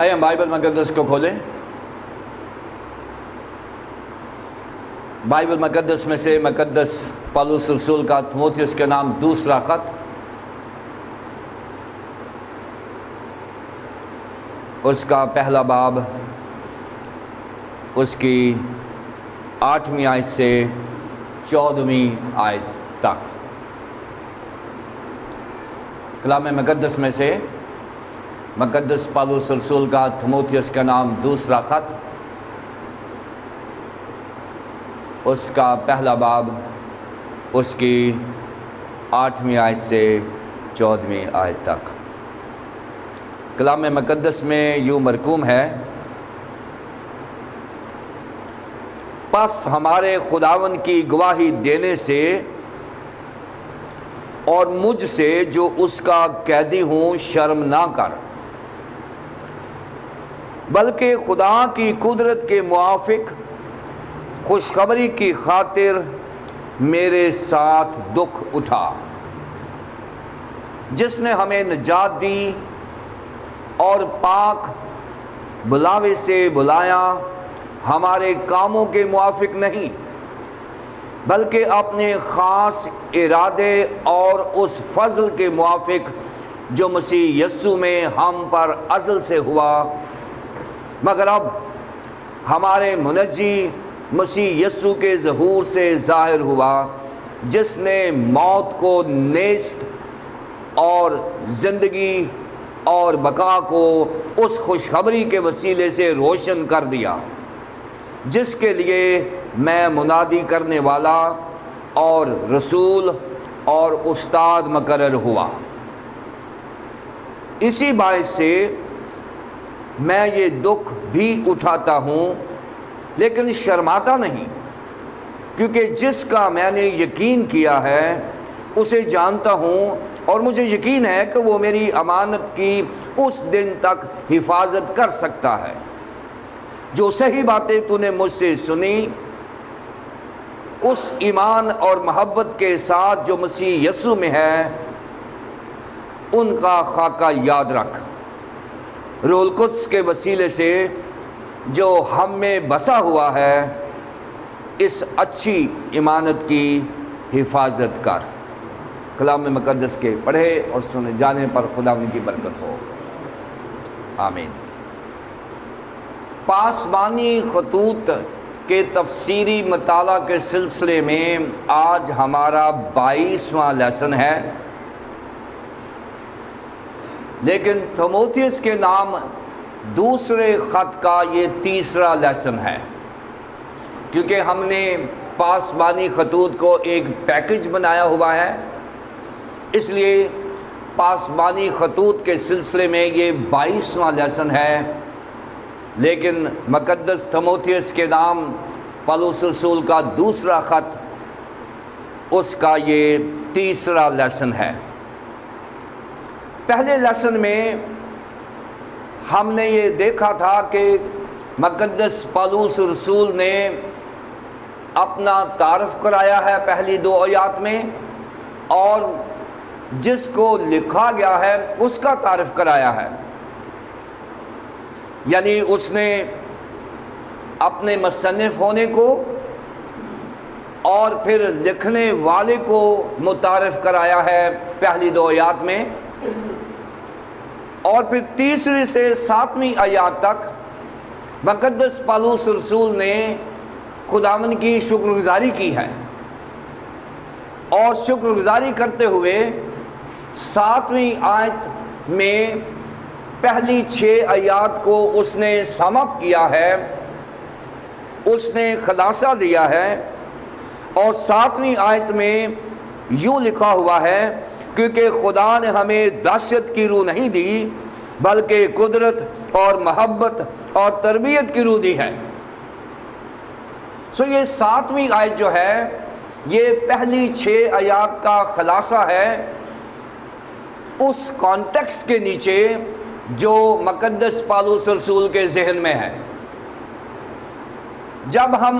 آئے ہم بائبل مقدس کو کھولیں۔ بائبل مقدس میں سے مقدس پالوس رسول کا تیموتھیوس کے نام دوسرا خط، اس کا پہلا باب، اس کی 8ویں آیت سے 14ویں آیت تک۔ کلام مقدس میں سے مقدس پالوس رسول کا تیموتھیوس کا نام دوسرا خط، اس کا پہلا باب، اس کی 8ویں آیت سے 14ویں آیت تک۔ کلام مقدس میں یوں مرقوم ہے: پس ہمارے خداوند کی گواہی دینے سے اور مجھ سے جو اس کا قیدی ہوں شرم نہ کر، بلکہ خدا کی قدرت کے موافق خوشخبری کی خاطر میرے ساتھ دکھ اٹھا، جس نے ہمیں نجات دی اور پاک بلاوے سے بلایا، ہمارے کاموں کے موافق نہیں بلکہ اپنے خاص ارادے اور اس فضل کے موافق جو مسیح یسوع میں ہم پر ازل سے ہوا، مگر اب ہمارے منجی مسیح یسوع کے ظہور سے ظاہر ہوا، جس نے موت کو نیست اور زندگی اور بقا کو اس خوشخبری کے وسیلے سے روشن کر دیا، جس کے لیے میں منادی کرنے والا اور رسول اور استاد مقرر ہوا۔ اسی باعث سے میں یہ دکھ بھی اٹھاتا ہوں، لیکن شرماتا نہیں، کیونکہ جس کا میں نے یقین کیا ہے اسے جانتا ہوں، اور مجھے یقین ہے کہ وہ میری امانت کی اس دن تک حفاظت کر سکتا ہے۔ جو صحیح باتیں تو نے مجھ سے سنی، اس ایمان اور محبت کے ساتھ جو مسیح یسوع میں ہے، ان کا خاکہ یاد رکھ، روح القدس کے وسیلے سے جو ہم میں بسا ہوا ہے، اس اچھی امانت کی حفاظت کر۔ کلام مقدس کے پڑھے اور سنے جانے پر خدا ان کی برکت ہو، آمین۔ پاسبانی خطوط کے تفسیری مطالعہ کے سلسلے میں آج ہمارا 22واں لیسن ہے، لیکن تیموتھیوس کے نام دوسرے خط کا یہ تیسرا لیسن ہے، کیونکہ ہم نے پاسبانی خطوط کو ایک پیکج بنایا ہوا ہے، اس لیے پاسبانی خطوط کے سلسلے میں یہ 22واں لیسن ہے، لیکن مقدس تیموتھیوس کے نام پالوس رسول کا دوسرا خط، اس کا یہ تیسرا لیسن ہے۔ پہلے لیسن میں ہم نے یہ دیکھا تھا کہ مقدس پالوس رسول نے اپنا تعارف کرایا ہے پہلی 2 آیات میں، اور جس کو لکھا گیا ہے اس کا تعارف کرایا ہے، یعنی اس نے اپنے مصنف ہونے کو اور پھر لکھنے والے کو متعارف کرایا ہے پہلی 2 آیات میں، اور پھر تیسری سے 7ویں آیات تک مقدس پالوس رسول نے خداوند کی شکر گزاری کی ہے، اور شکر گزاری کرتے ہوئے 7ویں آیت میں پہلی 6 آیات کو اس نے سم اپ کیا ہے، اس نے خلاصہ دیا ہے، اور 7ویں آیت میں یوں لکھا ہوا ہے: کیونکہ خدا نے ہمیں دہشت کی روح نہیں دی بلکہ قدرت اور محبت اور تربیت کی روح دی ہے۔ یہ 7ویں آیت جو ہے یہ پہلی 6 آیات کا خلاصہ ہے، اس کانٹیکسٹ کے نیچے جو مقدس پالوس رسول کے ذہن میں ہے۔ جب ہم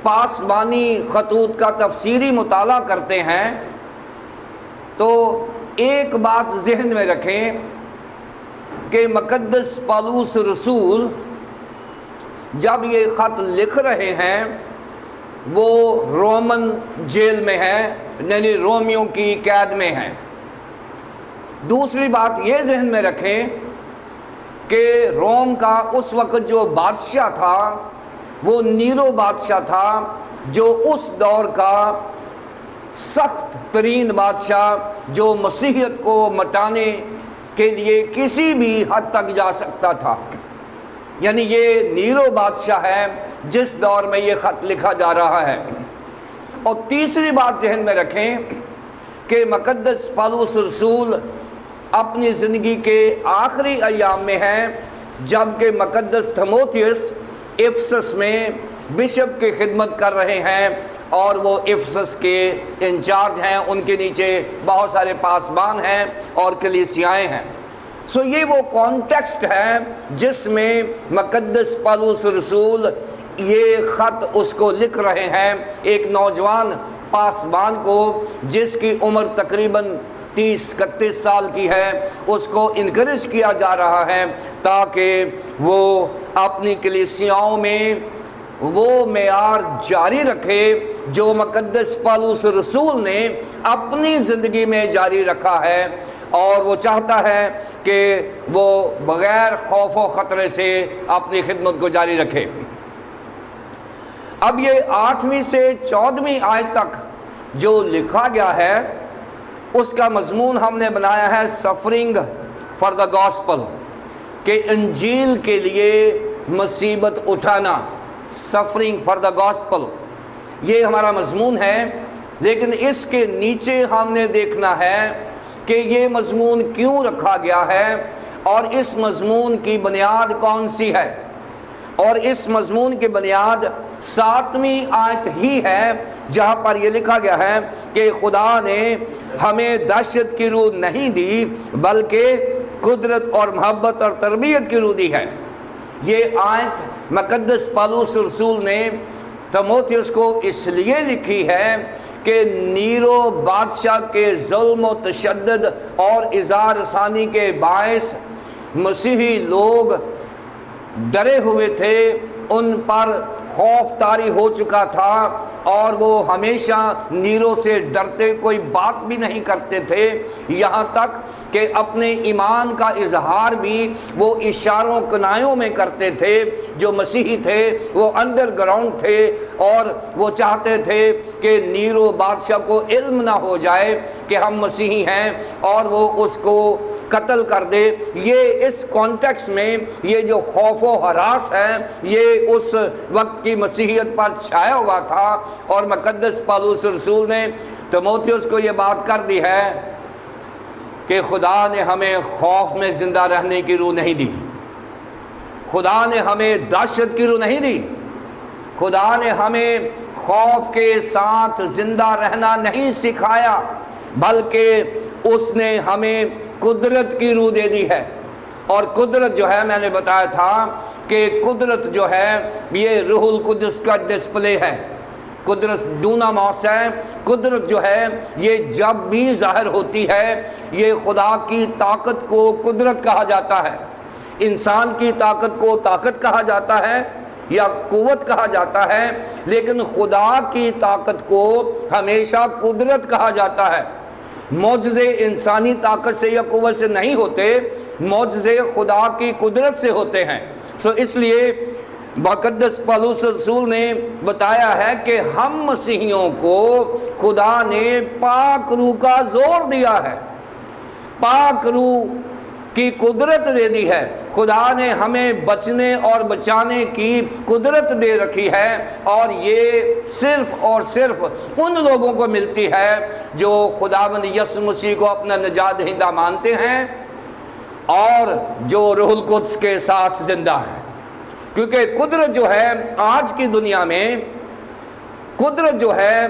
پاسبانی خطوط کا تفسیری مطالعہ کرتے ہیں تو ایک بات ذہن میں رکھیں کہ مقدس پالوس رسول جب یہ خط لکھ رہے ہیں وہ رومن جیل میں ہیں، یعنی رومیوں کی قید میں ہیں۔ دوسری بات یہ ذہن میں رکھیں کہ روم کا اس وقت جو بادشاہ تھا وہ نیرو بادشاہ تھا، جو اس دور کا سخت ترین بادشاہ، جو مسیحیت کو مٹانے کے لیے کسی بھی حد تک جا سکتا تھا۔ یعنی یہ نیرو بادشاہ ہے جس دور میں یہ خط لکھا جا رہا ہے۔ اور تیسری بات ذہن میں رکھیں کہ مقدس پالوس رسول اپنی زندگی کے آخری ایام میں ہیں، جبکہ مقدس تھموتھیوس افسس میں بشپ کی خدمت کر رہے ہیں اور وہ افسس کے انچارج ہیں، ان کے نیچے بہت سارے پاسبان ہیں اور کلیسیائیں ہیں۔ سو یہ وہ کانٹیکسٹ ہے جس میں مقدس پالوس رسول یہ خط اس کو لکھ رہے ہیں، ایک نوجوان پاسبان کو جس کی عمر تقریباً 30-31 سال کی ہے، اس کو انکریج کیا جا رہا ہے تاکہ وہ اپنی کلیسیاؤں میں وہ معیار جاری رکھے جو مقدس پالوس رسول نے اپنی زندگی میں جاری رکھا ہے، اور وہ چاہتا ہے کہ وہ بغیر خوف و خطرے سے اپنی خدمت کو جاری رکھے۔ اب یہ 8ویں سے 14ویں آیت تک جو لکھا گیا ہے اس کا مضمون ہم نے بنایا ہے سفرنگ فار دا گاسپل، کہ انجیل کے لیے مصیبت اٹھانا، سفرنگ فار دا گاسپل، یہ ہمارا مضمون ہے۔ لیکن اس کے نیچے ہم نے دیکھنا ہے کہ یہ مضمون کیوں رکھا گیا ہے اور اس مضمون کی بنیاد کون سی ہے، اور اس مضمون کی بنیاد 7ویں آیت ہی ہے جہاں پر یہ لکھا گیا ہے کہ خدا نے ہمیں دہشت کی روح نہیں دی بلکہ قدرت اور محبت اور تربیت کی روح دی ہے۔ یہ آیت مقدس پالوس رسول نے تموتھیوس کو اس لیے لکھی ہے کہ نیرو بادشاہ کے ظلم و تشدد اور اظہار ثانی کے باعث مسیحی لوگ ڈرے ہوئے تھے، ان پر خوف طاری ہو چکا تھا اور وہ ہمیشہ نیرو سے ڈرتے، کوئی بات بھی نہیں کرتے تھے، یہاں تک کہ اپنے ایمان کا اظہار بھی وہ اشاروں کنایوں میں کرتے تھے۔ جو مسیحی تھے وہ انڈر گراؤنڈ تھے اور وہ چاہتے تھے کہ نیرو بادشاہ کو علم نہ ہو جائے کہ ہم مسیحی ہیں اور وہ اس کو قتل کر دے۔ یہ اس کانٹیکس میں یہ جو خوف و ہراس ہے یہ اس وقت کی مسیحیت پر چھایا ہوا تھا، اور مقدس پالوس رسول نے تموتھیوس کو یہ بات کر دی ہے کہ خدا نے ہمیں خوف میں زندہ رہنے کی روح نہیں دی، خدا نے ہمیں دہشت کی روح نہیں دی، خدا نے ہمیں خوف کے ساتھ زندہ رہنا نہیں سکھایا، بلکہ اس نے ہمیں قدرت کی روح دے دی ہے۔ اور قدرت جو ہے، میں نے بتایا تھا کہ قدرت جو ہے یہ روح القدس کا ڈسپلے ہے، قدرت ڈوناموس ہے۔ قدرت جو ہے یہ جب بھی ظاہر ہوتی ہے، یہ خدا کی طاقت کو قدرت کہا جاتا ہے، انسان کی طاقت کو طاقت کہا جاتا ہے یا قوت کہا جاتا ہے، لیکن خدا کی طاقت کو ہمیشہ قدرت کہا جاتا ہے۔ معجزے انسانی طاقت سے یا قوت سے نہیں ہوتے، معجزے خدا کی قدرت سے ہوتے ہیں۔ سو اس لیے مقدس پالوس رسول نے بتایا ہے کہ ہم مسیحیوں کو خدا نے پاک روح کا زور دیا ہے، پاک روح کی قدرت دے دی ہے۔ خدا نے ہمیں بچنے اور بچانے کی قدرت دے رکھی ہے، اور یہ صرف اور صرف ان لوگوں کو ملتی ہے جو خداوند یسوع مسیح کو اپنا نجات دہندہ مانتے ہیں اور جو روح القدس کے ساتھ زندہ ہیں۔ کیونکہ قدرت جو ہے آج کی دنیا میں، قدرت جو ہے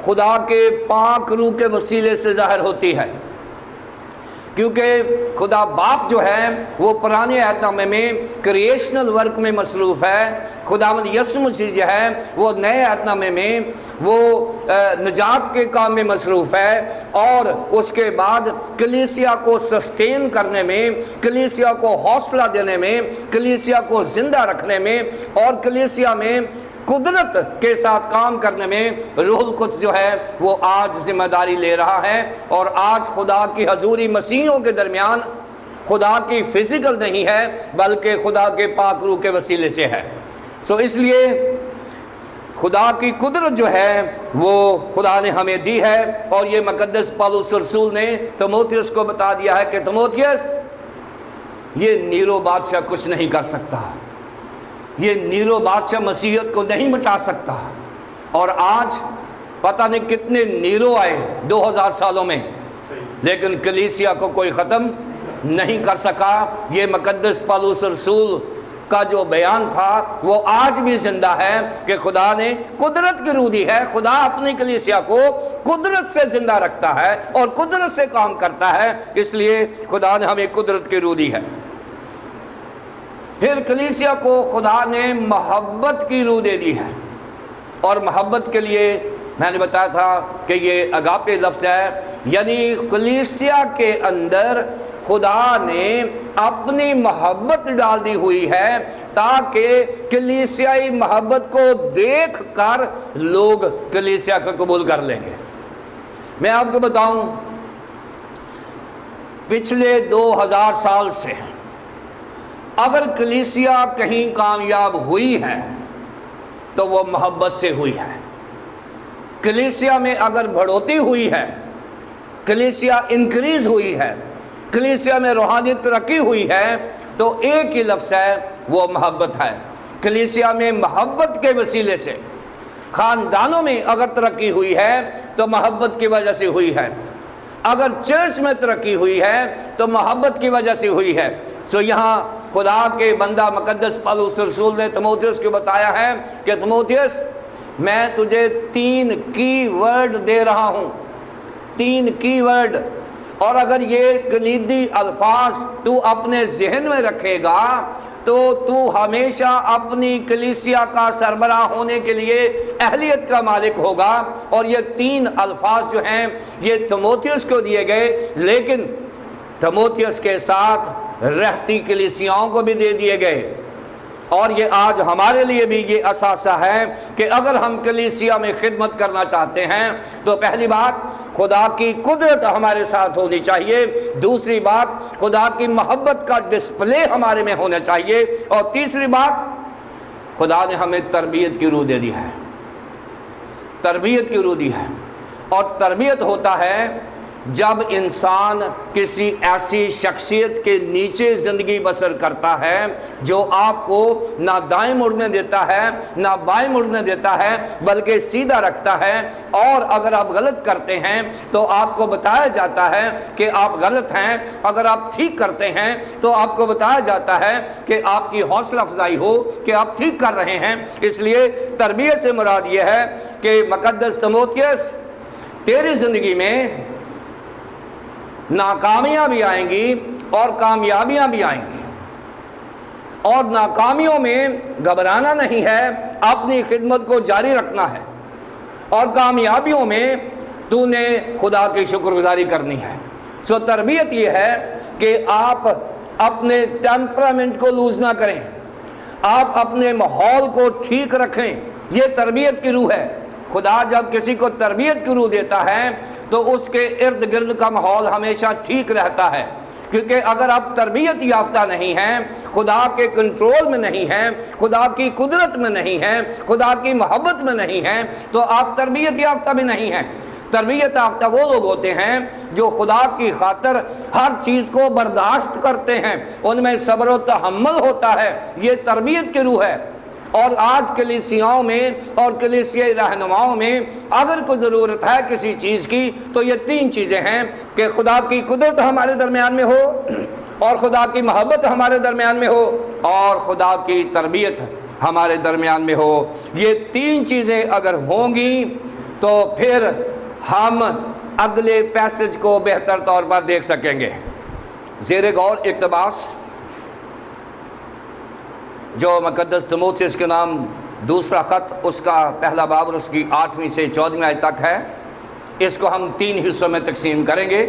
خدا کے پاک روح کے وسیلے سے ظاہر ہوتی ہے، کیونکہ خدا باپ جو ہے وہ پرانے عہد نامے میں کریشنل ورک میں مصروف ہے، خداوند یسوع مسیح جو ہے وہ نئے عہد نامے میں وہ نجات کے کام میں مصروف ہے، اور اس کے بعد کلیسیا کو سسٹین کرنے میں، کلیسیا کو حوصلہ دینے میں، کلیسیا کو زندہ رکھنے میں، اور کلیسیا میں قدرت کے ساتھ کام کرنے میں روح القدس جو ہے وہ آج ذمہ داری لے رہا ہے۔ اور آج خدا کی حضوری مسیحیوں کے درمیان خدا کی فزیکل نہیں ہے بلکہ خدا کے پاک روح کے وسیلے سے ہے۔ اس لیے خدا کی قدرت جو ہے وہ خدا نے ہمیں دی ہے، اور یہ مقدس پالوس رسول نے تیموتھیوس کو بتا دیا ہے کہ تیموتھیوس، یہ نیرو بادشاہ کچھ نہیں کر سکتا، یہ نیرو بادشاہ مسیحیت کو نہیں مٹا سکتا۔ اور آج پتہ نہیں کتنے نیرو آئے 2000 سالوں میں، لیکن کلیسیا کو کوئی ختم نہیں کر سکا۔ یہ مقدس پالوس رسول کا جو بیان تھا وہ آج بھی زندہ ہے کہ خدا نے قدرت کی روح دی ہے۔ خدا اپنی کلیسیا کو قدرت سے زندہ رکھتا ہے اور قدرت سے کام کرتا ہے، اس لیے خدا نے ہمیں قدرت کی روح دی ہے۔ پھر کلیسیا کو خدا نے محبت کی روح دے دی ہے، اور محبت کے لیے میں نے بتایا تھا کہ یہ اگاپے لفظ ہے، یعنی کلیسیا کے اندر خدا نے اپنی محبت ڈال دی ہوئی ہے تاکہ کلیسیائی محبت کو دیکھ کر لوگ کلیسیا کو قبول کر لیں گے۔ میں آپ کو بتاؤں، پچھلے 2000 سال سے اگر کلیسیا کہیں کامیاب ہوئی ہے تو وہ محبت سے ہوئی ہے۔ کلیسیا میں اگر بڑھوتی ہوئی ہے، کلیسیا انکریز ہوئی ہے، کلیسیا میں روحانی ترقی ہوئی ہے، تو ایک ہی لفظ ہے، وہ محبت ہے۔ کلیسیا میں محبت کے وسیلے سے، خاندانوں میں اگر ترقی ہوئی ہے تو محبت کی وجہ سے ہوئی ہے، اگر چرچ میں ترقی ہوئی ہے تو محبت کی وجہ سے ہوئی ہے۔ یہاں خدا کے بندہ مقدس پالوس رسول نے تیموتھیوس کو بتایا ہے کہ تیموتھیوس، میں تجھے 3 کی ورڈ دے رہا ہوں، 3 کی ورڈ، اور اگر یہ کلیدی الفاظ تو اپنے ذہن میں رکھے گا تو ہمیشہ اپنی کلیسیا کا سربراہ ہونے کے لیے اہلیت کا مالک ہوگا۔ اور یہ 3 الفاظ جو ہیں یہ تیموتھیوس کو دیے گئے، لیکن تیموتھیوس کے ساتھ رہتی کلیسیاؤں کو بھی دے دیے گئے۔ اور یہ آج ہمارے لیے بھی یہ اثاثہ ہے کہ اگر ہم کلیسیا میں خدمت کرنا چاہتے ہیں تو پہلی بات خدا کی قدرت ہمارے ساتھ ہونی چاہیے، دوسری بات خدا کی محبت کا ڈسپلے ہمارے میں ہونا چاہیے، اور تیسری بات خدا نے ہمیں تربیت کی روح دے دی ہے، تربیت کی روح دی ہے۔ اور تربیت ہوتا ہے جب انسان کسی ایسی شخصیت کے نیچے زندگی بسر کرتا ہے جو آپ کو نہ دائیں مڑنے دیتا ہے نہ بائیں مڑنے دیتا ہے بلکہ سیدھا رکھتا ہے، اور اگر آپ غلط کرتے ہیں تو آپ کو بتایا جاتا ہے کہ آپ غلط ہیں، اگر آپ ٹھیک کرتے ہیں تو آپ کو بتایا جاتا ہے کہ آپ کی حوصلہ افزائی ہو کہ آپ ٹھیک کر رہے ہیں۔ اس لیے تربیت سے مراد یہ ہے کہ مقدس تیموتھیوس، تیری زندگی میں ناکامیاں بھی آئیں گی اور کامیابیاں بھی آئیں گی، اور ناکامیوں میں گھبرانا نہیں ہے، اپنی خدمت کو جاری رکھنا ہے، اور کامیابیوں میں تو نے خدا کی شکر گزاری کرنی ہے۔ تربیت یہ ہے کہ آپ اپنے ٹیمپرامنٹ کو لوز نہ کریں، آپ اپنے ماحول کو ٹھیک رکھیں، یہ تربیت کی روح ہے۔ خدا جب کسی کو تربیت کی روح دیتا ہے تو اس کے ارد گرد کا ماحول ہمیشہ ٹھیک رہتا ہے، کیونکہ اگر آپ تربیت یافتہ نہیں ہیں، خدا کے کنٹرول میں نہیں ہیں، خدا کی قدرت میں نہیں ہیں، خدا کی محبت میں نہیں ہیں، تو آپ تربیت یافتہ بھی نہیں ہیں۔ تربیت یافتہ وہ لوگ ہوتے ہیں جو خدا کی خاطر ہر چیز کو برداشت کرتے ہیں، ان میں صبر و تحمل ہوتا ہے، یہ تربیت کی روح ہے۔ اور آج کلیسیاؤں میں اور کلیسیائی رہنماؤں میں اگر کوئی ضرورت ہے کسی چیز کی تو یہ 3 چیزیں ہیں کہ خدا کی قدرت ہمارے درمیان میں ہو، اور خدا کی محبت ہمارے درمیان میں ہو، اور خدا کی تربیت ہمارے درمیان میں ہو۔ یہ 3 چیزیں اگر ہوں گی تو پھر ہم اگلے پیسج کو بہتر طور پر دیکھ سکیں گے۔ زیر غور اقتباس جو مقدس تیموتھیوس کے نام دوسرا خط، اس کا پہلا باب اور اس کی 8ویں سے 14ویں آیت تک ہے۔ اس کو ہم 3 حصوں میں تقسیم کریں گے۔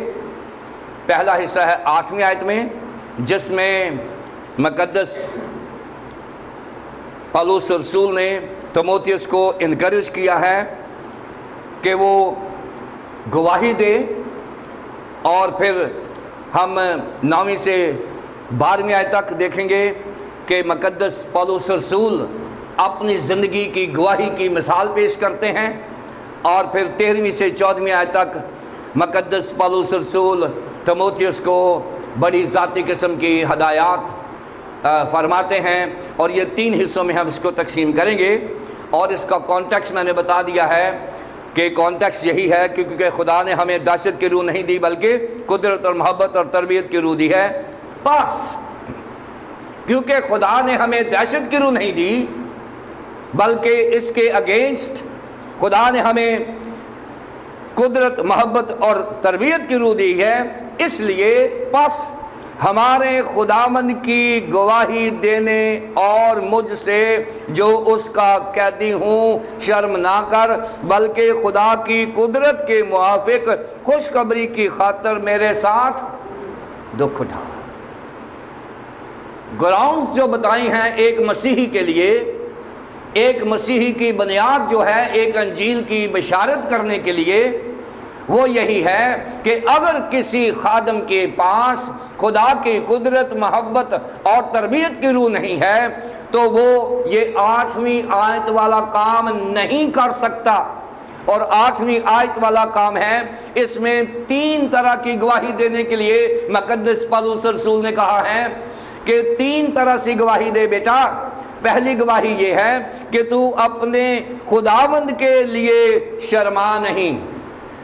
پہلا حصہ ہے 8ویں آیت میں، جس میں مقدس پالوس رسول نے تیموتھیوس کو انکریج کیا ہے کہ وہ گواہی دے، اور پھر ہم 9ویں سے 12ویں آیت تک دیکھیں گے کہ مقدس پالوس رسول اپنی زندگی کی گواہی کی مثال پیش کرتے ہیں، اور پھر 13ویں سے 14ویں آیت تک مقدس پالوس رسول تیموتھیوس کو بڑی ذاتی قسم کی ہدایات فرماتے ہیں، اور یہ 3 حصوں میں ہم اس کو تقسیم کریں گے۔ اور اس کا کانٹیکسٹ میں نے بتا دیا ہے کہ کانٹیکسٹ یہی ہے کیونکہ خدا نے ہمیں دہشت کی روح نہیں دی بلکہ قدرت اور محبت اور تربیت کی روح دی ہے۔ بس کیونکہ خدا نے ہمیں دہشت کی روح نہیں دی بلکہ اس کے اگینسٹ خدا نے ہمیں قدرت، محبت اور تربیت کی روح دی ہے، اس لیے بس ہمارے خداوند کی گواہی دینے اور مجھ سے جو اس کا قیدی ہوں شرم نہ کر، بلکہ خدا کی قدرت کے موافق خوشخبری کی خاطر میرے ساتھ دکھ اٹھا۔ گراؤنڈز جو بتائی ہیں ایک مسیحی کے لیے، ایک مسیحی کی بنیاد جو ہے ایک انجیل کی بشارت کرنے کے لیے، وہ یہی ہے کہ اگر کسی خادم کے پاس خدا کی قدرت، محبت اور تربیت کی روح نہیں ہے تو وہ یہ 8ویں آیت والا کام نہیں کر سکتا۔ اور 8ویں آیت والا کام ہے، اس میں 3 طرح کی گواہی دینے کے لیے مقدس پالوس رسول نے کہا ہے کہ 3 طرح سے گواہی دے بیٹا۔ پہلی گواہی یہ ہے کہ تو اپنے خداوند کے لیے شرما نہیں۔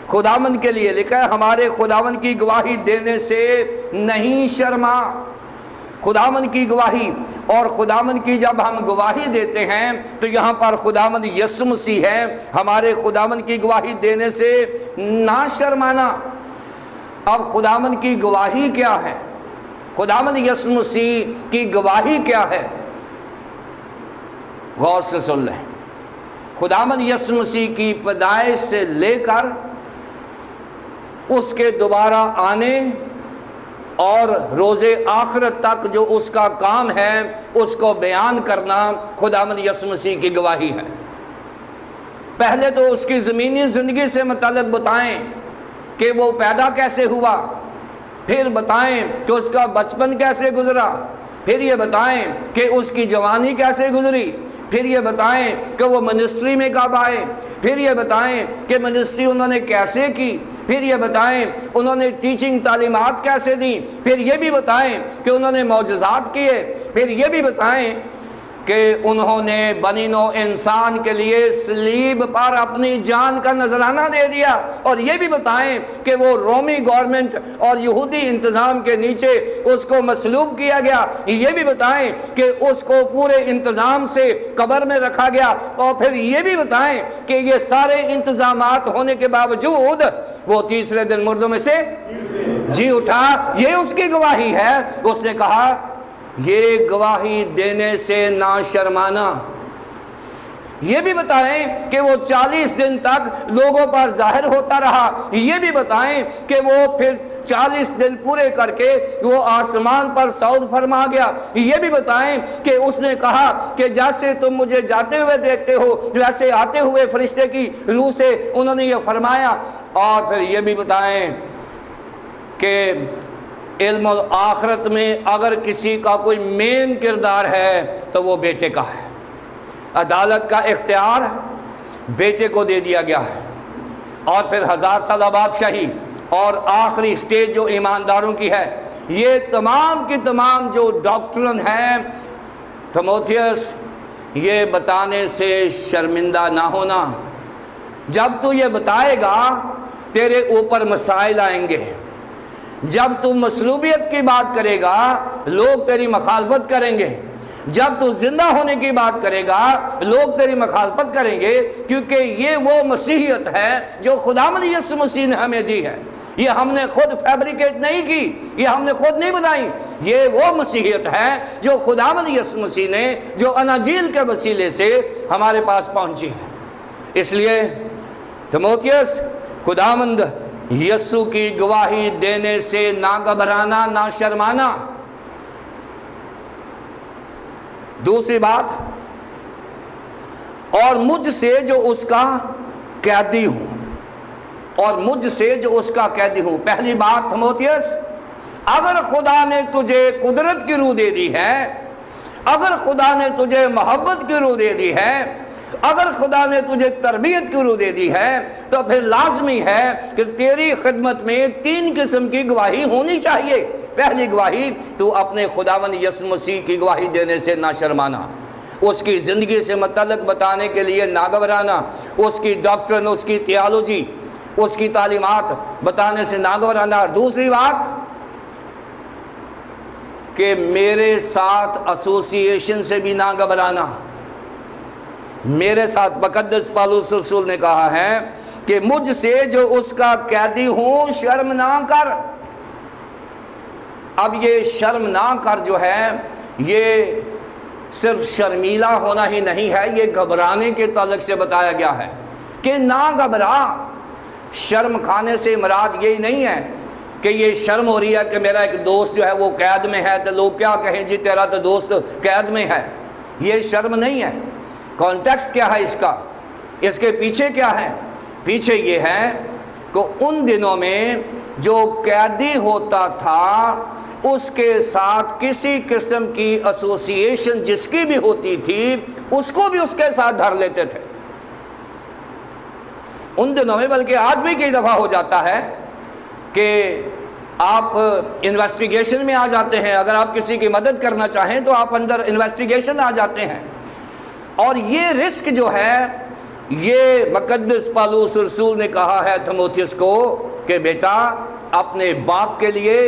خداوند کے لیے لکھا ہے، ہمارے خداوند کی گواہی دینے سے نہیں شرما۔ خداوند کی گواہی، اور خداوند کی جب ہم گواہی دیتے ہیں تو یہاں پر خداوند یسوع مسیح ہے، ہمارے خداوند کی گواہی دینے سے نہ شرمانا۔ اب خداوند کی گواہی کیا ہے؟ خداوند یسوع مسیح کی گواہی کیا ہے؟ غور سے سن لیں۔ خداوند یسوع مسیح کی پیدائش سے لے کر اس کے دوبارہ آنے اور روز آخرت تک جو اس کا کام ہے اس کو بیان کرنا خداوند یسوع مسیح کی گواہی ہے۔ پہلے تو اس کی زمینی زندگی سے متعلق بتائیں کہ وہ پیدا کیسے ہوا، پھر بتائیں کہ اس کا بچپن کیسے گزرا، پھر یہ بتائیں کہ اس کی جوانی کیسے گزری، پھر یہ بتائیں کہ وہ منسٹری میں کب آئے، پھر یہ بتائیں کہ منسٹری انہوں نے کیسے کی، پھر یہ بتائیں انہوں نے ٹیچنگ تعلیمات کیسے دیں، پھر یہ بھی بتائیں کہ انہوں نے معجزات کیے، پھر یہ بھی بتائیں کہ انہوں نے بنی نوع انسان کے لیے صلیب پر اپنی جان کا نذرانہ دے دیا، اور یہ بھی بتائیں کہ وہ رومی گورنمنٹ اور یہودی انتظام کے نیچے اس کو مصلوب کیا گیا، یہ بھی بتائیں کہ اس کو پورے انتظام سے قبر میں رکھا گیا، اور پھر یہ بھی بتائیں کہ یہ سارے انتظامات ہونے کے باوجود وہ تیسرے دن مردوں میں سے جی اٹھا۔ یہ اس کی گواہی ہے۔ اس نے کہا یہ گواہی دینے سے نہ شرمانا۔ یہ بھی بتائیں کہ وہ 40 دن تک لوگوں پر ظاہر ہوتا رہا، یہ بھی بتائیں کہ وہ پھر 40 دن پورے کر کے وہ آسمان پر صعود فرما گیا، یہ بھی بتائیں کہ اس نے کہا کہ جیسے تم مجھے جاتے ہوئے دیکھتے ہو ویسے آتے ہوئے فرشتے کی روح سے انہوں نے یہ فرمایا، اور پھر یہ بھی بتائیں کہ علم آخرت میں اگر کسی کا کوئی مین کردار ہے تو وہ بیٹے کا ہے۔ عدالت کا اختیار بیٹے کو دے دیا گیا ہے، اور پھر 1000 سالہ بادشاہی اور آخری سٹیج جو ایمانداروں کی ہے، یہ تمام کی تمام جو ڈاکٹرن ہے تیموتھیوس، یہ بتانے سے شرمندہ نہ ہونا۔ جب تو یہ بتائے گا تیرے اوپر مسائل آئیں گے، جب تو مصلوبیت کی بات کرے گا لوگ تیری مخالفت کریں گے، جب تو زندہ ہونے کی بات کرے گا لوگ تیری مخالفت کریں گے، کیونکہ یہ وہ مسیحیت ہے جو خداوند یسوع مسیح نے ہمیں دی ہے۔ یہ ہم نے خود فیبریکیٹ نہیں کی، یہ ہم نے خود نہیں بنائی، یہ وہ مسیحیت ہے جو خداوند یسوع مسیح نے جو اناجیل کے وسیلے سے ہمارے پاس پہنچی ہے۔ اس لیے تیموتھیوس، خداوند یسوع کی گواہی دینے سے نہ گھبرانا، نہ شرمانا۔ دوسری بات، اور مجھ سے جو اس کا قیدی ہوں، اور مجھ سے جو اس کا قیدی ہوں۔ پہلی بات تیموتھیوس، اگر خدا نے تجھے قدرت کی روح دے دی ہے، اگر خدا نے تجھے محبت کی روح دے دی ہے، اگر خدا نے تجھے تربیت کی روح دے دی ہے، تو پھر لازمی ہے کہ تیری خدمت میں 3 قسم کی گواہی ہونی چاہیے۔ پہلی گواہی، تو اپنے خداوند یسوع مسیح کی گواہی دینے سے نہ شرمانا، اس کی زندگی سے متعلق بتانے کے لیے نہ گھبرانا، اس کی ڈاکٹرن، اس کی تھیالوجی، اس کی تعلیمات بتانے سے نہ گھبرانا۔ اور دوسری بات کہ میرے ساتھ ایسوسیشن سے بھی نہ گھبرانا۔ میرے ساتھ مقدس پالوس رسول نے کہا ہے کہ مجھ سے جو اس کا قیدی ہوں شرم نہ کر۔ اب یہ شرم نہ کر جو ہے، یہ صرف شرمیلا ہونا ہی نہیں ہے، یہ گھبرانے کے تعلق سے بتایا گیا ہے کہ نہ گھبرا۔ شرم کھانے سے مراد یہی نہیں ہے کہ یہ شرم ہو رہی ہے کہ میرا ایک دوست جو ہے وہ قید میں ہے تو لوگ کیا کہیں، جی تیرا تو دوست قید میں ہے۔ یہ شرم نہیں ہے۔ کانٹیکسٹ کیا ہے اس کا، اس کے پیچھے کیا ہے؟ پیچھے یہ ہے کہ ان دنوں میں جو قیدی ہوتا تھا اس کے ساتھ کسی قسم کی ایسوسیشن جس کی بھی ہوتی تھی، اس کو بھی اس کے ساتھ دھر لیتے تھے ان دنوں میں۔ بلکہ آج بھی کئی دفعہ ہو جاتا ہے کہ آپ انویسٹیگیشن میں آ جاتے ہیں، اگر آپ کسی کی مدد کرنا چاہیں تو آپ اندر انویسٹیگیشن آ جاتے ہیں۔ اور یہ رسک جو ہے، یہ مقدس پالوس رسول نے کہا ہے تیموتھیوس کو کہ بیٹا، اپنے باپ کے لیے،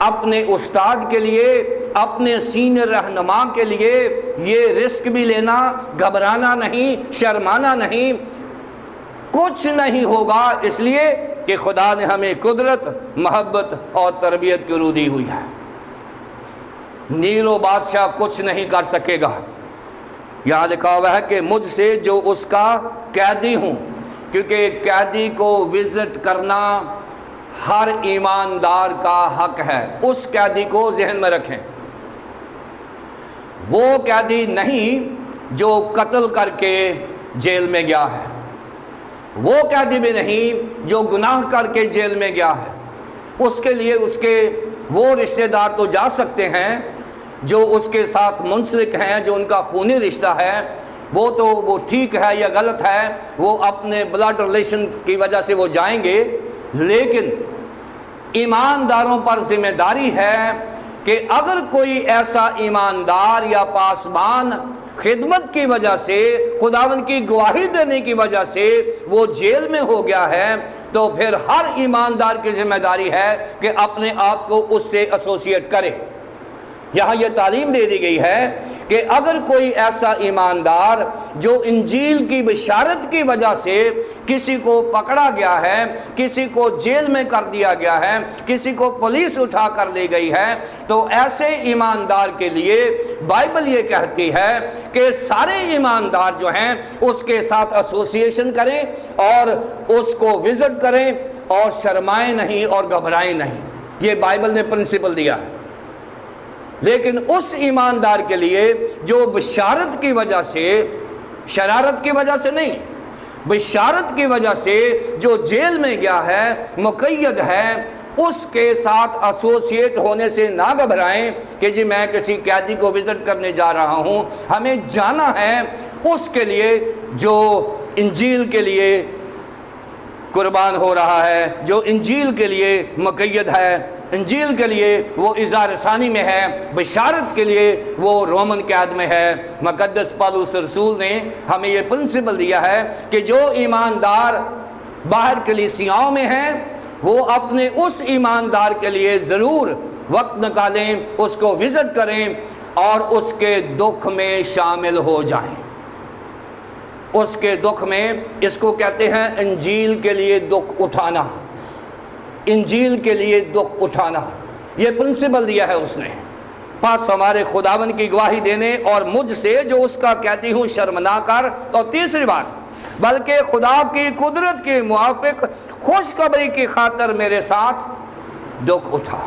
اپنے استاد کے لیے، اپنے سینئر رہنما کے لیے یہ رسک بھی لینا، گھبرانا نہیں، شرمانا نہیں۔ کچھ نہیں ہوگا، اس لیے کہ خدا نے ہمیں قدرت، محبت اور تربیت کی روح دی ہوئی ہے۔ نیرو بادشاہ کچھ نہیں کر سکے گا۔ یہاں لکھا ہوا ہے کہ مجھ سے جو اس کا قیدی ہوں، کیونکہ قیدی کو وزٹ کرنا ہر ایماندار کا حق ہے۔ اس قیدی کو ذہن میں رکھیں، وہ قیدی نہیں جو قتل کر کے جیل میں گیا ہے، وہ قیدی بھی نہیں جو گناہ کر کے جیل میں گیا ہے۔ اس کے لیے اس کے وہ رشتہ دار تو جا سکتے ہیں جو اس کے ساتھ منسلک ہیں، جو ان کا خونی رشتہ ہے، وہ ٹھیک ہے یا غلط ہے، وہ اپنے بلڈ ریلیشن کی وجہ سے وہ جائیں گے۔ لیکن ایمانداروں پر ذمہ داری ہے کہ اگر کوئی ایسا ایماندار یا پاسبان خدمت کی وجہ سے، خداوند کی گواہی دینے کی وجہ سے وہ جیل میں ہو گیا ہے، تو پھر ہر ایماندار کی ذمہ داری ہے کہ اپنے آپ کو اس سے ایسوسیٹ کرے۔ یہاں یہ تعلیم دے دی گئی ہے کہ اگر کوئی ایسا ایماندار جو انجیل کی بشارت کی وجہ سے کسی کو پکڑا گیا ہے، کسی کو جیل میں کر دیا گیا ہے، کسی کو پولیس اٹھا کر لے گئی ہے، تو ایسے ایماندار کے لیے بائبل یہ کہتی ہے کہ سارے ایماندار جو ہیں اس کے ساتھ ایسوسیشن کریں اور اس کو وزٹ کریں اور شرمائیں نہیں اور گھبرائیں نہیں۔ یہ بائبل نے پرنسپل دیا ہے۔ لیکن اس ایماندار کے لیے جو بشارت کی وجہ سے، شرارت کی وجہ سے نہیں، بشارت کی وجہ سے جو جیل میں گیا ہے، مقید ہے، اس کے ساتھ ایسوسیٹ ہونے سے نہ گھبرائیں کہ جی میں کسی قیدی کو وزٹ کرنے جا رہا ہوں۔ ہمیں جانا ہے اس کے لیے جو انجیل کے لیے قربان ہو رہا ہے، جو انجیل کے لیے مقید ہے، انجیل کے لیے وہ اظہار ثانی میں ہے، بشارت کے لیے وہ رومن قید میں ہے۔ مقدس پالوس رسول نے ہمیں یہ پرنسپل دیا ہے کہ جو ایماندار باہر کلیسیاؤں میں ہیں وہ اپنے اس ایماندار کے لیے ضرور وقت نکالیں، اس کو وزٹ کریں اور اس کے دکھ میں شامل ہو جائیں۔ اس کے دکھ میں، اس کو کہتے ہیں انجیل کے لیے دکھ اٹھانا۔ انجیل کے لیے دکھ اٹھانا، یہ پرنسپل دیا ہے اس نے۔ پس ہمارے خداوند کی گواہی دینے اور مجھ سے جو اس کا کہتی ہوں شرم نہ کر۔ اور تیسری بات، بلکہ خدا کی قدرت کے موافق خوشخبری کی خاطر میرے ساتھ دکھ اٹھا۔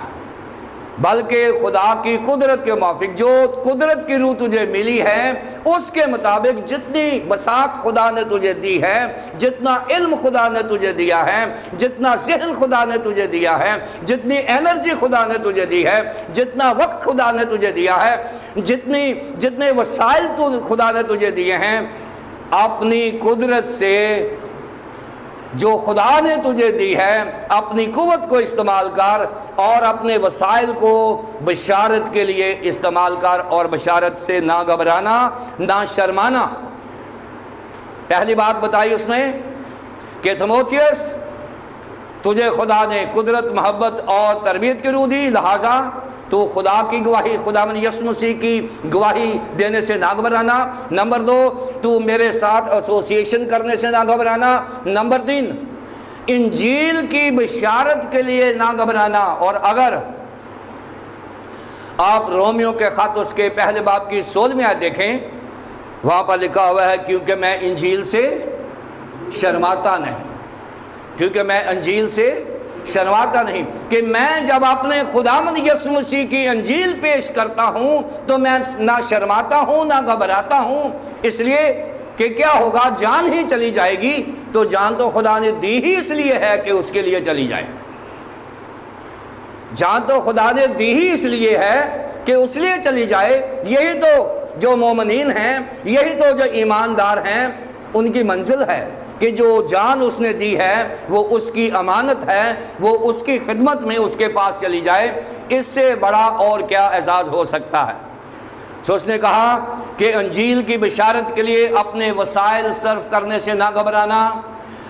بلکہ خدا کی قدرت کے موافق، جو قدرت کی روح تجھے ملی ہے اس کے مطابق جتنی بساط خدا نے تجھے دی ہے، جتنا علم خدا نے تجھے دیا ہے، جتنا ذہن خدا نے تجھے دیا ہے، جتنی انرجی خدا نے تجھے دی ہے، جتنا وقت خدا نے تجھے دیا ہے، جتنے وسائل خدا نے تجھے دیے ہیں، اپنی قدرت سے جو خدا نے تجھے دی ہے اپنی قوت کو استعمال کر اور اپنے وسائل کو بشارت کے لیے استعمال کر، اور بشارت سے نہ گھبرانا نہ شرمانا۔ پہلی بات بتائی اس نے کہ تیموتھیوس، تجھے خدا نے قدرت، محبت اور تربیت کی روح دی، لہٰذا تو خدا کی گواہی، خداوند یسوع مسیح کی گواہی دینے سے نہ گھبرانا۔ نمبر 2، تو میرے ساتھ ایسوسیشن کرنے سے نہ گھبرانا۔ نمبر 3، انجیل کی بشارت کے لیے نہ گھبرانا۔ اور اگر آپ رومیو کے خط اس کے پہلے باب کی 16ویں آیت دیکھیں، وہاں پر لکھا ہوا ہے کیونکہ میں انجیل سے شرماتا نہیں، کیونکہ میں انجیل سے شرماتا نہیں، کہ میں جب اپنے خداوند یسوع مسیح کی انجیل پیش کرتا ہوں تو میں نہ شرماتا ہوں نہ گھبراتا ہوں، اس لیے کہ کیا ہوگا، جان ہی چلی جائے گی، تو جان تو خدا نے دی ہی اس لیے ہے کہ اس کے لیے چلی جائے، جان تو خدا نے دی ہی اس لیے ہے کہ اس لیے چلی جائے۔ یہی تو جو مومنین ہیں، یہی تو جو ایماندار ہیں، ان کی منزل ہے کہ جو جان اس نے دی ہے وہ اس کی امانت ہے، وہ اس کی خدمت میں اس کے پاس چلی جائے۔ اس سے بڑا اور کیا اعزاز ہو سکتا ہے؟ تو اس نے کہا کہ انجیل کی بشارت کے لیے اپنے وسائل صرف کرنے سے نہ گھبرانا،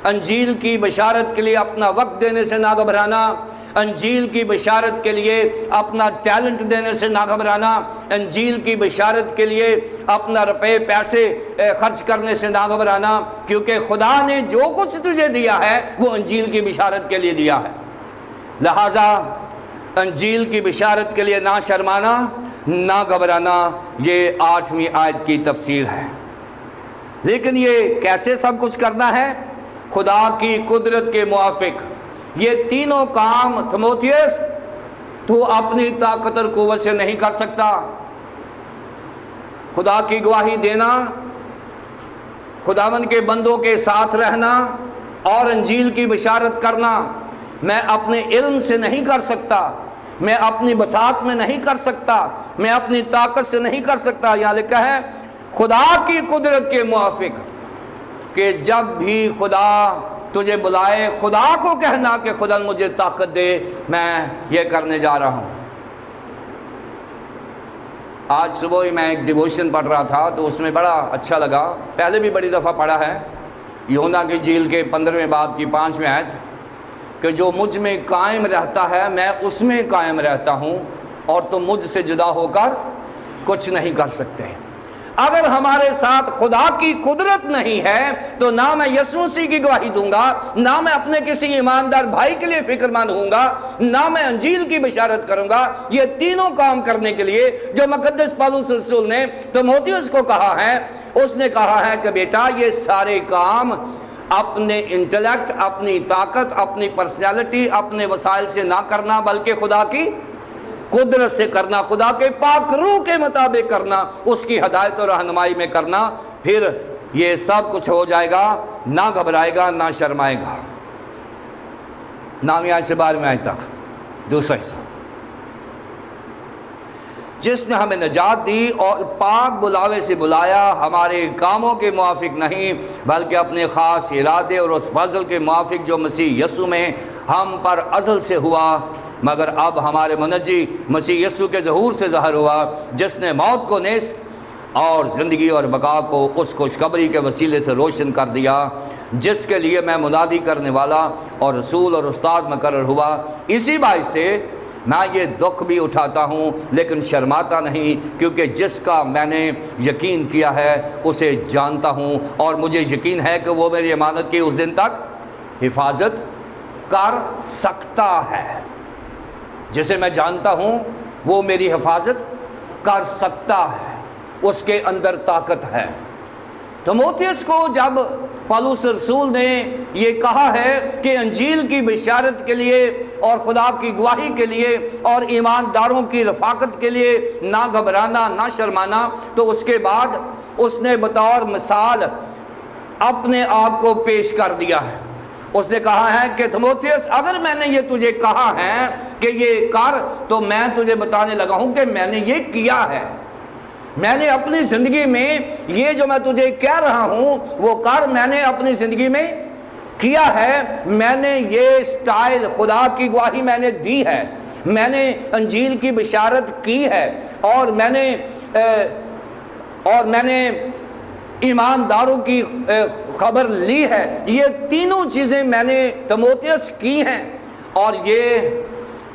انجیل کی بشارت کے لیے اپنا وقت دینے سے نہ گھبرانا، انجیل کی بشارت کے لیے اپنا ٹیلنٹ دینے سے نہ گھبرانا، انجیل کی بشارت کے لیے اپنا روپے پیسے خرچ کرنے سے نہ گھبرانا، کیونکہ خدا نے جو کچھ تجھے دیا ہے وہ انجیل کی بشارت کے لیے دیا ہے۔ لہٰذا انجیل کی بشارت کے لیے نہ شرمانا نہ گھبرانا، یہ 8ویں آیت کی تفسیر ہے۔ لیکن یہ کیسے سب کچھ کرنا ہے؟ خدا کی قدرت کے موافق۔ یہ تینوں کام تیموتھیوس تو اپنی طاقت اور قوت سے نہیں کر سکتا۔ خدا کی گواہی دینا، خداوند کے بندوں کے ساتھ رہنا اور انجیل کی بشارت کرنا میں اپنے علم سے نہیں کر سکتا، میں اپنی بساط میں نہیں کر سکتا، میں اپنی طاقت سے نہیں کر سکتا۔ یہاں لکھا ہے خدا کی قدرت کے موافق، کہ جب بھی خدا تجھے بلائے، خدا کو کہنا کہ خدا مجھے طاقت دے، میں یہ کرنے جا رہا ہوں۔ آج صبح ہی میں ایک ڈیووشن پڑھ رہا تھا تو اس میں بڑا اچھا لگا، پہلے بھی بڑی دفعہ پڑھا ہے، یوحنا کی انجیل کے 15ویں باب کی 5ویں آیت، کہ جو مجھ میں قائم رہتا ہے میں اس میں قائم رہتا ہوں اور تم مجھ سے جدا ہو کر کچھ نہیں کر سکتے۔ اگر ہمارے ساتھ خدا کی قدرت نہیں ہے تو نہ میں یسوع مسیح کی گواہی دوں گا، نہ میں اپنے کسی ایماندار بھائی کے لیے فکر مند ہوں گا، نہ میں انجیل کی بشارت کروں گا۔ یہ تینوں کام کرنے کے لیے جو مقدس پالوس رسول نے تیموتھیوس کو کہا ہے، اس نے کہا ہے کہ بیٹا یہ سارے کام اپنے انٹلیکٹ، اپنی طاقت، اپنی پرسنالٹی، اپنے وسائل سے نہ کرنا، بلکہ خدا کی قدرت سے کرنا، خدا کے پاک روح کے مطابق کرنا، اس کی ہدایت اور رہنمائی میں کرنا، پھر یہ سب کچھ ہو جائے گا، نہ گھبرائے گا نہ شرمائے گا۔ 9ویں آیت سے 12ویں آیت تک دوسرا حصہ، جس نے ہمیں نجات دی اور پاک بلاوے سے بلایا، ہمارے کاموں کے موافق نہیں بلکہ اپنے خاص ارادے اور اس فضل کے موافق جو مسیح یسوع میں ہم پر ازل سے ہوا، مگر اب ہمارے منجی مسیح یسوع کے ظہور سے ظاہر ہوا، جس نے موت کو نیست اور زندگی اور بقا کو اس خوشخبری کے وسیلے سے روشن کر دیا، جس کے لیے میں منادی کرنے والا اور رسول اور استاد مقرر ہوا۔ اسی باعث سے میں یہ دکھ بھی اٹھاتا ہوں لیکن شرماتا نہیں، کیونکہ جس کا میں نے یقین کیا ہے اسے جانتا ہوں، اور مجھے یقین ہے کہ وہ میری امانت کی اس دن تک حفاظت کر سکتا ہے، جسے میں جانتا ہوں وہ میری حفاظت کر سکتا ہے، اس کے اندر طاقت ہے۔ تیموتھیوس کو جب پالوس رسول نے یہ کہا ہے کہ انجیل کی بشارت کے لیے اور خدا کی گواہی کے لیے اور ایمانداروں کی رفاقت کے لیے نہ گھبرانا نہ شرمانا، تو اس کے بعد اس نے بطور مثال اپنے آپ کو پیش کر دیا ہے۔ اس نے کہا ہے کہ تیموتھیوس، اگر میں نے یہ تجھے کہا ہے کہ یہ کر، تو میں تجھے بتانے لگا ہوں کہ میں نے یہ کیا ہے۔ میں نے اپنی زندگی میں یہ جو میں تجھے کہہ رہا ہوں وہ کر، میں نے اپنی زندگی میں کیا ہے۔ میں نے یہ سٹائل، خدا کی گواہی میں نے دی ہے، میں نے انجیل کی بشارت کی ہے، اور میں نے ایمانداروں کی خبر لی ہے۔ یہ تینوں چیزیں میں نے تیموتھیوس کی ہیں، اور یہ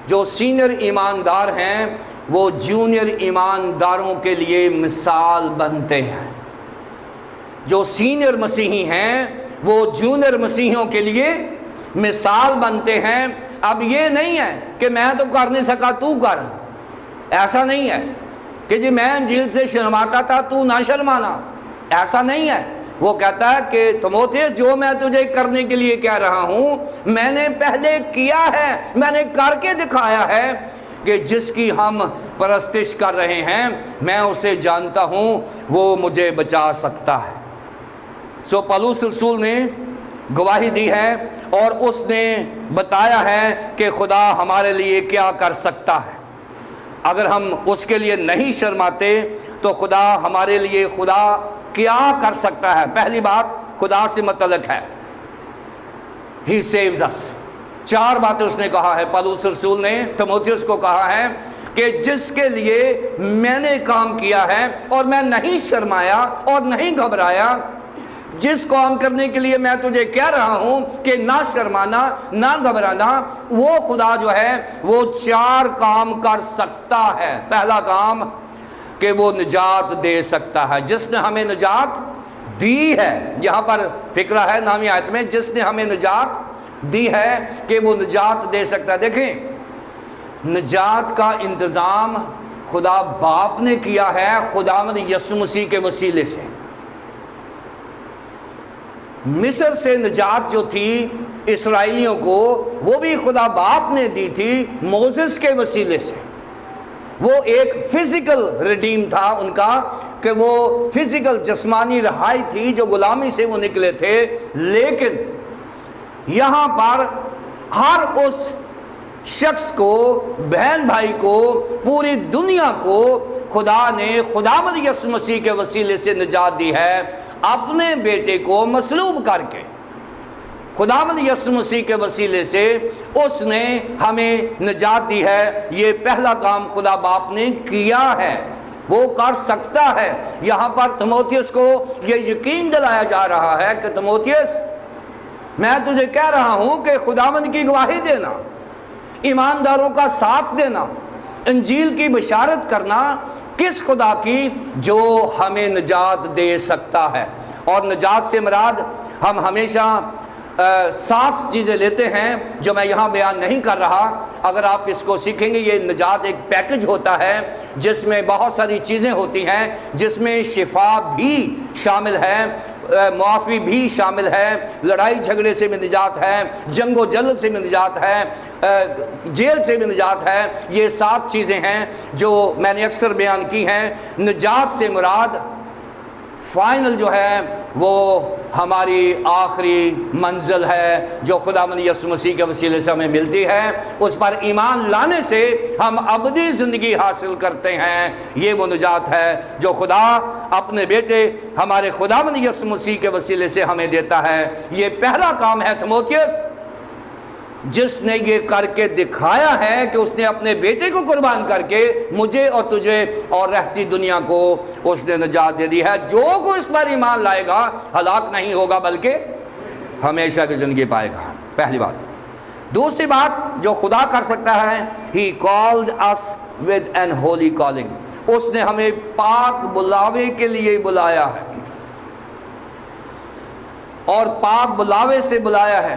جو سینئر ایماندار ہیں وہ جونیئر ایمانداروں کے لیے مثال بنتے ہیں۔ جو سینئر مسیحی ہیں وہ جونیئر مسیحیوں کے لیے مثال بنتے ہیں۔ اب یہ نہیں ہے کہ میں تو کر نہیں سکا تو کر، ایسا نہیں ہے کہ جی میں انجیل سے شرماتا تھا تو نہ شرمانا، ایسا نہیں ہے۔ وہ کہتا ہے کہ تیموتھیوس، جو میں تجھے کرنے کے لیے کہہ رہا ہوں میں نے پہلے کیا ہے، میں نے کر کے دکھایا ہے، کہ جس کی ہم پرستش کر رہے ہیں میں اسے جانتا ہوں، وہ مجھے بچا سکتا ہے۔ سو پالوس رسول نے گواہی دی ہے اور اس نے بتایا ہے کہ خدا ہمارے لیے کیا کر سکتا ہے۔ اگر ہم اس کے لیے نہیں شرماتے تو خدا ہمارے لیے خدا کیا کر سکتا ہے؟ پہلی بات خدا سے متعلق ہے، He saves us۔ 4 باتیں اس نے کہا ہے، پالوس رسول نے تیموتھیوس کو کہا ہے کہ جس کے لیے میں نے کام کیا ہے اور میں نہیں شرمایا اور نہیں گھبرایا، جس کام کرنے کے لیے میں تجھے کہہ رہا ہوں کہ نہ شرمانا نہ گھبرانا، وہ خدا جو ہے وہ 4 کام کر سکتا ہے۔ پہلا کام کہ وہ نجات دے سکتا ہے، جس نے ہمیں نجات دی ہے۔ یہاں پر فکرہ ہے نامی آیت میں، جس نے ہمیں نجات دی ہے کہ وہ نجات دے سکتا ہے۔ دیکھیں، نجات کا انتظام خدا باپ نے کیا ہے خداوند یسوع مسیح کے وسیلے سے۔ مصر سے نجات جو تھی اسرائیلیوں کو، وہ بھی خدا باپ نے دی تھی موسیس کے وسیلے سے۔ وہ ایک فزیکل ریڈیم تھا ان کا، کہ وہ فزیکل جسمانی رہائی تھی جو غلامی سے وہ نکلے تھے، لیکن یہاں پر ہر اس شخص کو، بہن بھائی کو، پوری دنیا کو خدا نے خداوند یسوع مسیح کے وسیلے سے نجات دی ہے، اپنے بیٹے کو مصلوب کر کے۔ خداوند یسوع مسیح کے وسیلے سے اس نے ہمیں نجات دی ہے۔ یہ پہلا کام خدا باپ نے کیا ہے، وہ کر سکتا ہے۔ یہاں پر تیموتھیوس کو یہ یقین دلایا جا رہا ہے کہ تیموتھیوس، میں تجھے کہہ رہا ہوں کہ خداوند کی گواہی دینا، ایمانداروں کا ساتھ دینا، انجیل کی بشارت کرنا کس خدا کی؟ جو ہمیں نجات دے سکتا ہے۔ اور نجات سے مراد ہم ہمیشہ 7 چیزیں لیتے ہیں جو میں یہاں بیان نہیں کر رہا۔ اگر آپ اس کو سیکھیں گے، یہ نجات ایک پیکج ہوتا ہے جس میں بہت ساری چیزیں ہوتی ہیں، جس میں شفا بھی شامل ہے، معافی بھی شامل ہے، لڑائی جھگڑے سے بھی نجات ہے، جنگ و جدل سے بھی نجات ہے، جیل سے بھی نجات ہے۔ یہ 7 چیزیں ہیں جو میں نے اکثر بیان کی ہیں۔ نجات سے مراد فائنل جو ہے وہ ہماری آخری منزل ہے، جو خداوند یسوع مسیح کے وسیلے سے ہمیں ملتی ہے۔ اس پر ایمان لانے سے ہم ابدی زندگی حاصل کرتے ہیں۔ یہ وہ نجات ہے جو خدا اپنے بیٹے ہمارے خداوند یسوع مسیح کے وسیلے سے ہمیں دیتا ہے۔ یہ پہلا کام ہے تیموتھیوس، جس نے یہ کر کے دکھایا ہے کہ اس نے اپنے بیٹے کو قربان کر کے مجھے اور تجھے اور رہتی دنیا کو اس نے نجات دے دی ہے۔ جو کوئی اس پر ایمان لائے گا ہلاک نہیں ہوگا بلکہ ہمیشہ کی زندگی پائے گا۔ پہلی بات۔ دوسری بات جو خدا کر سکتا ہے، He called us with an holy calling۔ اس نے ہمیں پاک بلاوے کے لیے بلایا ہے، اور پاک بلاوے سے بلایا ہے۔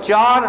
4,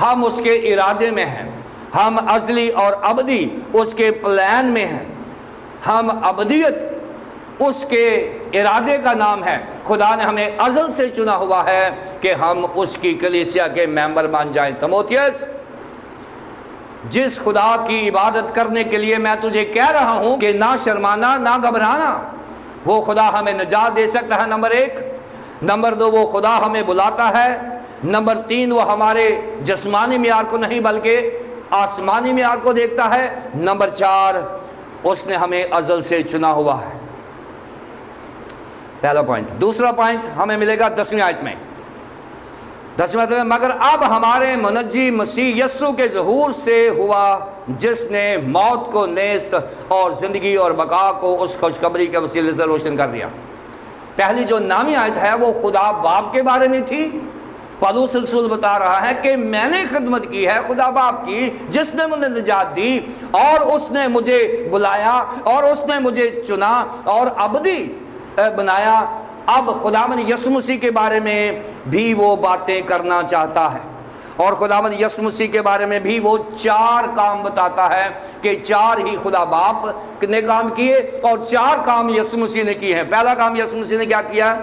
ہم اس کے ارادے میں ہیں، ہم ازلی اور ابدی اس کے پلان میں ہیں، ہم ابدیت اس کے ارادے کا نام ہے۔ خدا نے ہمیں ازل سے چنا ہوا ہے کہ ہم اس کی کلیسیا کے ممبر بن جائیں۔ تموتھیوس، جس خدا کی عبادت کرنے کے لیے میں تجھے کہہ رہا ہوں کہ نہ شرمانا نہ گھبرانا، وہ خدا ہمیں نجات دے سکتا ہے، نمبر 1۔ نمبر 2، وہ خدا ہمیں بلاتا ہے۔ نمبر 3، وہ ہمارے جسمانی معیار کو نہیں بلکہ آسمانی معیار کو دیکھتا ہے۔ نمبر 4، اس نے ہمیں ازل سے چنا ہوا ہے۔ پہلا پوائنٹ۔ دوسرا پوائنٹ ہمیں ملے گا 10ویں آیت میں۔ 10ویں آیت میں، مگر اب ہمارے منجی مسیح یسوع کے ظہور سے ہوا، جس نے موت کو نیست اور زندگی اور بقا کو اس خوشخبری کے وسیلے سے روشن کر دیا۔ پہلی جو نامی آیت ہے وہ خدا باپ کے بارے میں تھی۔ پولس رسول بتا رہا ہے کہ میں نے خدمت کی ہے خدا باپ کی، جس نے مجھے نجات دی، اور اس نے مجھے بلایا، اور اس نے مجھے چنا اور ابدی بنایا۔ اب خداوند یسوع مسیح کے بارے میں بھی وہ باتیں کرنا چاہتا ہے، اور خداوند یسوع مسیح کے بارے میں بھی وہ 4 کام بتاتا ہے کہ 4 ہی خدا باپ نے کام کیے اور 4 کام یسوع مسیح نے کیے ہیں۔ پہلا کام یسوع مسیح نے کیا کیا؟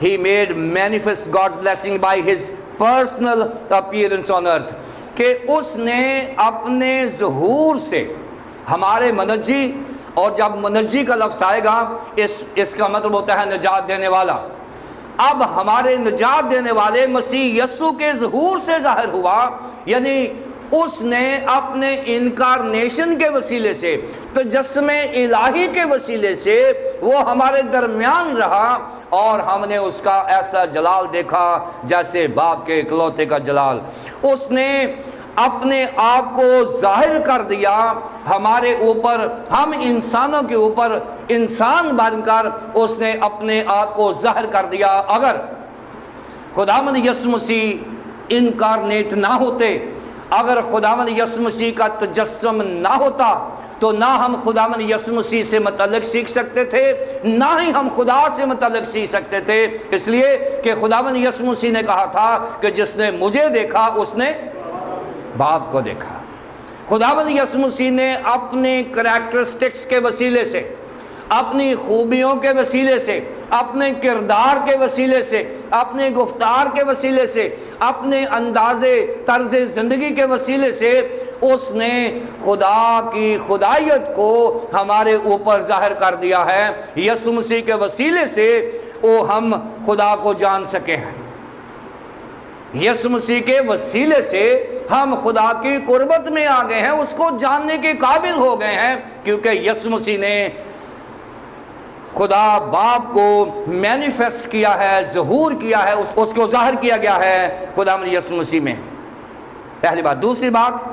He made manifest God's blessing by his personal appearance on earth، کہ اس نے اپنے ظہور سے ہمارے منجی، اور جب منجی کا لفظ آئے گا اس کا مطلب ہوتا ہے نجات دینے والا۔ اب ہمارے نجات دینے والے مسیح یسوع کے ظہور سے ظاہر ہوا، یعنی اس نے اپنے انکارنیشن کے وسیلے سے، تجسم الہی کے وسیلے سے وہ ہمارے درمیان رہا، اور ہم نے اس کا ایسا جلال دیکھا جیسے باپ کے اکلوتے کا جلال۔ اس نے اپنے آپ کو ظاہر کر دیا ہمارے اوپر، ہم انسانوں کے اوپر انسان بن کر اس نے اپنے آپ کو ظاہر کر دیا۔ اگر خداوند یسوع مسیح انکارنیٹ نہ ہوتے، اگر خداوند یسوع مسیح کا تجسم نہ ہوتا، تو نہ ہم خداوند یسوع مسیح سے متعلق سیکھ سکتے تھے، نہ ہی ہم خدا سے متعلق سیکھ سکتے تھے، اس لیے کہ خداوند یسوع مسیح نے کہا تھا کہ جس نے مجھے دیکھا اس نے باپ کو دیکھا۔ خداوند یسوع مسیح نے اپنے کریکٹرسٹکس کے وسیلے سے، اپنی خوبیوں کے وسیلے سے، اپنے کردار کے وسیلے سے، اپنے گفتار کے وسیلے سے، اپنے انداز طرز زندگی کے وسیلے سے اس نے خدا کی خدائیت کو ہمارے اوپر ظاہر کر دیا ہے۔ یسوع مسیح کے وسیلے سے وہ ہم خدا کو جان سکے ہیں۔ یسوع مسیح کے وسیلے سے ہم خدا کی قربت میں آ گئے ہیں، اس کو جاننے کے قابل ہو گئے ہیں، کیونکہ یسوع مسیح نے خدا باپ کو مینیفیسٹ کیا ہے، ظہور کیا ہے، اس کو ظاہر کیا گیا ہے خداوند یسوع مسیح میں۔ پہلی بات۔ دوسری بات،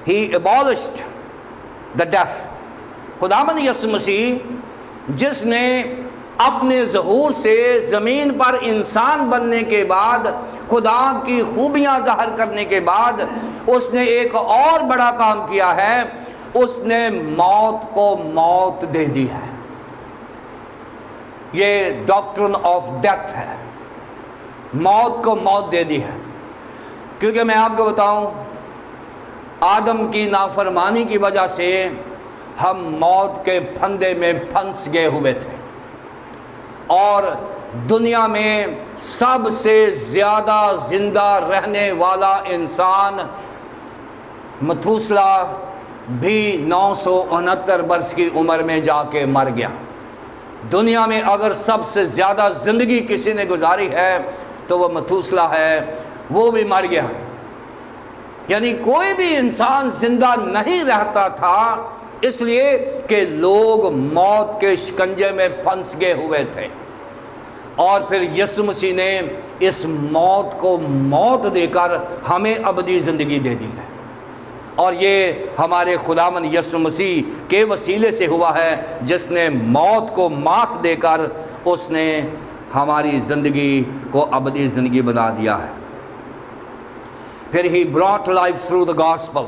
He abolished the death۔ خداوند یسوع مسیح جس نے اپنے ظہور سے زمین پر انسان بننے کے بعد، خدا کی خوبیاں ظاہر کرنے کے بعد، اس نے ایک اور بڑا کام کیا ہے، اس نے موت کو موت دے دی ہے۔ یہ ڈاکٹرن آف ڈیتھ ہے، موت کو موت دے دی ہے۔ کیونکہ میں آپ کو بتاؤں، آدم کی نافرمانی کی وجہ سے ہم موت کے پھندے میں پھنس گئے ہوئے تھے، اور دنیا میں سب سے زیادہ زندہ رہنے والا انسان متھوسلا بھی 969 برس کی عمر میں جا کے مر گیا۔ دنیا میں اگر سب سے زیادہ زندگی کسی نے گزاری ہے تو وہ متھوسلا ہے، وہ بھی مر گیا۔ یعنی کوئی بھی انسان زندہ نہیں رہتا تھا، اس لیے کہ لوگ موت کے شکنجے میں پھنس گئے ہوئے تھے، اور پھر یسوع مسیح نے اس موت کو موت دے کر ہمیں ابدی زندگی دے دی ہے، اور یہ ہمارے خداوند یسوع مسیح کے وسیلے سے ہوا ہے، جس نے موت کو مات دے کر اس نے ہماری زندگی کو ابدی زندگی بنا دیا ہے۔ پھر ہی brought life through the gospel۔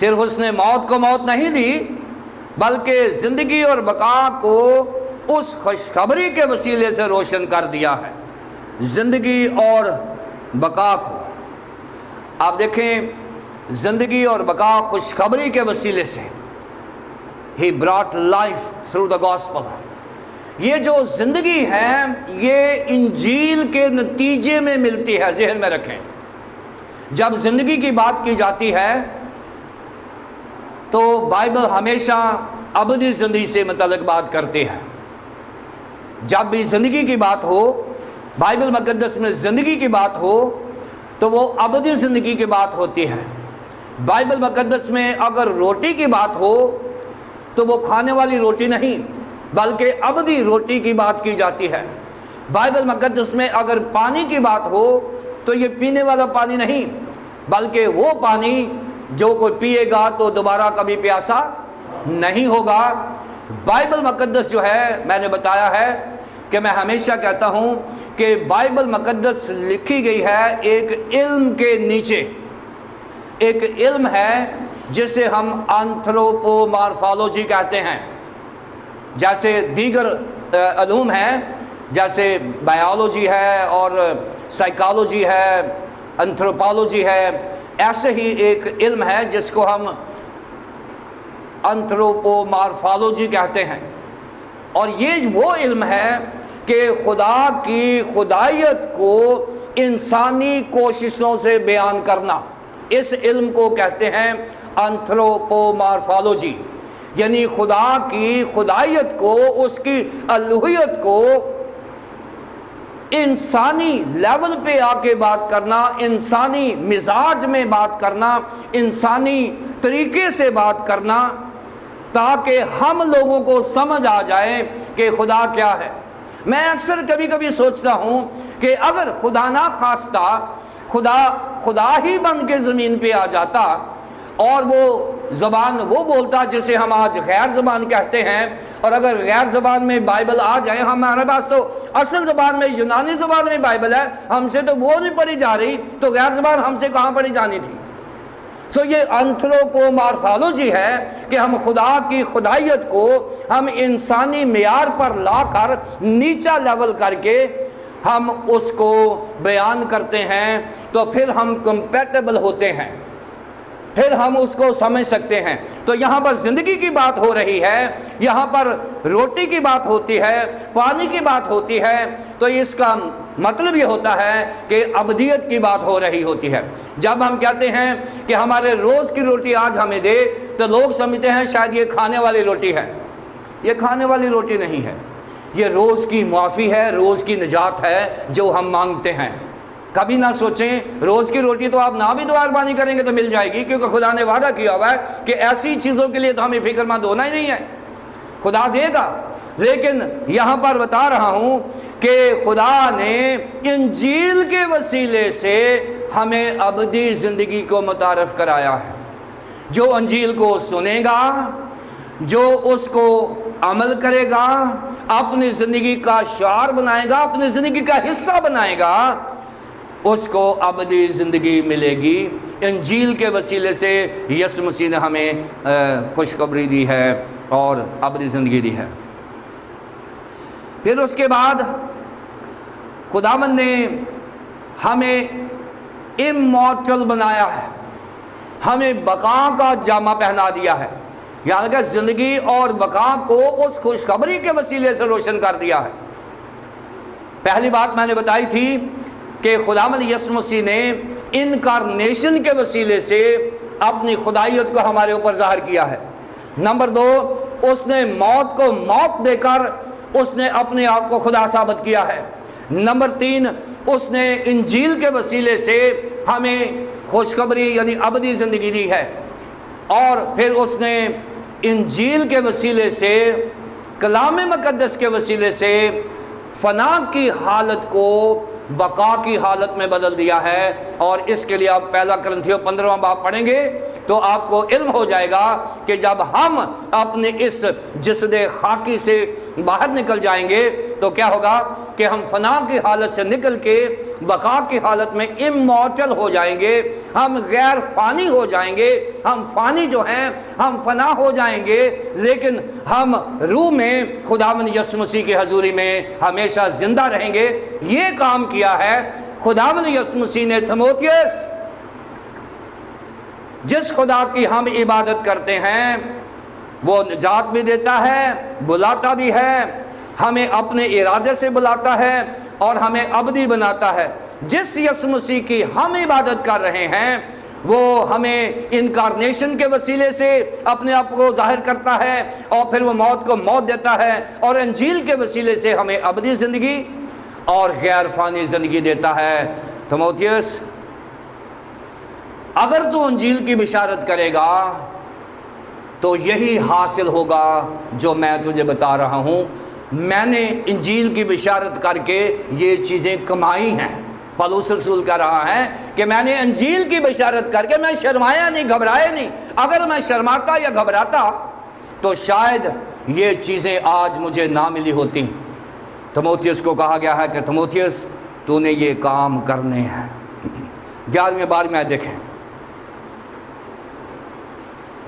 صرف اس نے موت کو موت نہیں دی، بلکہ زندگی اور بقا کو اس خوشخبری کے وسیلے سے روشن کر دیا ہے۔ زندگی اور بقا کو۔ آپ دیکھیں زندگی اور بقا خوشخبری کے وسیلے سے، He brought life through the gospel۔ یہ جو زندگی ہے یہ انجیل کے نتیجے میں ملتی ہے، ذہن میں رکھیں۔ جب زندگی کی بات کی جاتی ہے تو بائبل ہمیشہ ابدی زندگی سے متعلق بات کرتی ہے۔ جب بھی زندگی کی بات ہو، بائبل مقدس میں زندگی کی بات ہو تو وہ ابدی زندگی کی بات ہوتی ہے۔ بائبل مقدس میں اگر روٹی کی بات ہو تو وہ کھانے والی روٹی نہیں بلکہ ابدی روٹی کی بات کی جاتی ہے۔ بائبل مقدس میں اگر پانی کی بات ہو تو یہ پینے والا پانی نہیں بلکہ وہ پانی جو کوئی پیے گا تو دوبارہ کبھی پیاسا نہیں ہوگا۔ بائبل مقدس جو ہے، میں نے بتایا ہے کہ میں ہمیشہ کہتا ہوں کہ بائبل مقدس لکھی گئی ہے ایک علم کے نیچے۔ ایک علم ہے جسے ہم انتھروپومارفالوجی کہتے ہیں۔ جیسے دیگر علوم ہیں، جیسے بائیولوجی ہے اور سائیکالوجی ہے، انتھروپولوجی ہے، ایسے ہی ایک علم ہے جس کو ہم انتھروپومارفالوجی کہتے ہیں۔ اور یہ وہ علم ہے کہ خدا کی خدائیت کو انسانی کوششوں سے بیان کرنا۔ اس علم کو کہتے ہیں انتھروپومارفالوجی، یعنی خدا کی خدائیت کو، اس کی الوہیت کو انسانی لیول پہ آ کے بات کرنا، انسانی مزاج میں بات کرنا، انسانی طریقے سے بات کرنا، تاکہ ہم لوگوں کو سمجھ آ جائے کہ خدا کیا ہے۔ میں اکثر کبھی کبھی سوچتا ہوں کہ اگر خدا نہ خواستہ خدا ہی بن کے زمین پہ آ جاتا اور وہ زبان وہ بولتا جسے ہم آج غیر زبان کہتے ہیں، اور اگر غیر زبان میں بائبل آ جائے، ہمارے پاس تو اصل زبان میں یونانی زبان میں بائبل ہے، ہم سے تو وہ نہیں پڑھی جا رہی، تو غیر زبان ہم سے کہاں پڑھی جانی تھی؟ یہ انتھروپومارفالوجی ہے کہ ہم خدا کی خدائیت کو ہم انسانی معیار پر لا کر نیچا لیول کر کے ہم اس کو بیان کرتے ہیں، تو پھر ہم کمپیٹیبل ہوتے ہیں، پھر ہم اس کو سمجھ سکتے ہیں۔ تو یہاں پر زندگی کی بات ہو رہی ہے، یہاں پر روٹی کی بات ہوتی ہے، پانی کی بات ہوتی ہے، تو اس کا مطلب یہ ہوتا ہے کہ ابدیت کی بات ہو رہی ہوتی ہے۔ جب ہم کہتے ہیں کہ ہمارے روز کی روٹی آج ہمیں دے، تو لوگ سمجھتے ہیں شاید یہ کھانے والی روٹی ہے۔ یہ کھانے والی روٹی نہیں ہے، یہ روز کی معافی ہے، روز کی نجات ہے جو ہم مانگتے ہیں۔ کبھی نہ سوچیں روز کی روٹی تو آپ نہ بھی دعا بانی کریں گے تو مل جائے گی، کیونکہ خدا نے وعدہ کیا ہوا ہے کہ ایسی چیزوں کے لیے تو ہمیں فکر مند ہونا ہی نہیں ہے، خدا دے گا۔ لیکن یہاں پر بتا رہا ہوں کہ خدا نے انجیل کے وسیلے سے ہمیں ابدی زندگی کو متعارف کرایا ہے۔ جو انجیل کو سنے گا، جو اس کو عمل کرے گا، اپنی زندگی کا شعار بنائے گا، اپنی زندگی کا حصہ بنائے گا، اس کو ابدی زندگی ملے گی۔ انجیل کے وسیلے سے یسوع مسیح نے ہمیں خوشخبری دی ہے اور ابدی زندگی دی ہے۔ پھر اس کے بعد خداوند نے ہمیں امورٹل بنایا ہے، ہمیں بقا کا جامہ پہنا دیا ہے، یعنی کہ زندگی اور بقا کو اس خوشخبری کے وسیلے سے روشن کر دیا ہے۔ پہلی بات میں نے بتائی تھی کہ خداوند یسوع مسیح نے انکارنیشن کے وسیلے سے اپنی خدائیت کو ہمارے اوپر ظاہر کیا ہے۔ نمبر 2، اس نے موت کو موت دے کر اس نے اپنے آپ کو خدا ثابت کیا ہے۔ نمبر 3، اس نے انجیل کے وسیلے سے ہمیں خوشخبری یعنی ابدی زندگی دی ہے، اور پھر اس نے انجیل کے وسیلے سے، کلام مقدس کے وسیلے سے فنا کی حالت کو بقا کی حالت میں بدل دیا ہے۔ اور اس کے لیے آپ پہلا کرنتھیوں 15واں باب پڑھیں گے تو آپ کو علم ہو جائے گا کہ جب ہم اپنے اس جسد خاکی سے باہر نکل جائیں گے تو کیا ہوگا کہ ہم فنا کی حالت سے نکل کے بقا کی حالت میں امورٹل ہو جائیں گے، ہم غیر فانی ہو جائیں گے۔ ہم فانی جو ہیں ہم فنا ہو جائیں گے، لیکن ہم روح میں خداوند یسوع مسیح کی حضوری میں ہمیشہ زندہ رہیں گے۔ یہ کام کیا ہے خداوند یسوع مسیح نے تیموتھیوس جس خدا کی ہم عبادت کرتے ہیں وہ نجات بھی دیتا ہے، بلاتا بھی ہے، ہمیں اپنے ارادے سے بلاتا ہے اور ہمیں ابدی بناتا ہے۔ جس یسوع مسیح کی ہم عبادت کر رہے ہیں وہ ہمیں انکارنیشن کے وسیلے سے اپنے آپ کو ظاہر کرتا ہے اور پھر وہ موت کو موت دیتا ہے، اور انجیل کے وسیلے سے ہمیں ابدی زندگی اور غیر فانی زندگی دیتا ہے۔ تیموتھیوس، اگر تو انجیل کی بشارت کرے گا تو یہی حاصل ہوگا جو میں تجھے بتا رہا ہوں۔ میں نے انجیل کی بشارت کر کے یہ چیزیں کمائی ہیں۔ پولس رسول کہہ رہا ہے کہ میں نے انجیل کی بشارت کر کے میں شرمایا نہیں، گھبرایا نہیں۔ اگر میں شرماتا یا گھبراتا تو شاید یہ چیزیں آج مجھے نہ ملی ہوتی۔ تیموتھیوس کو کہا گیا ہے کہ تیموتھیوس تو نے یہ کام کرنے ہیں۔ 11ویں 12ویں آیت دیکھیں۔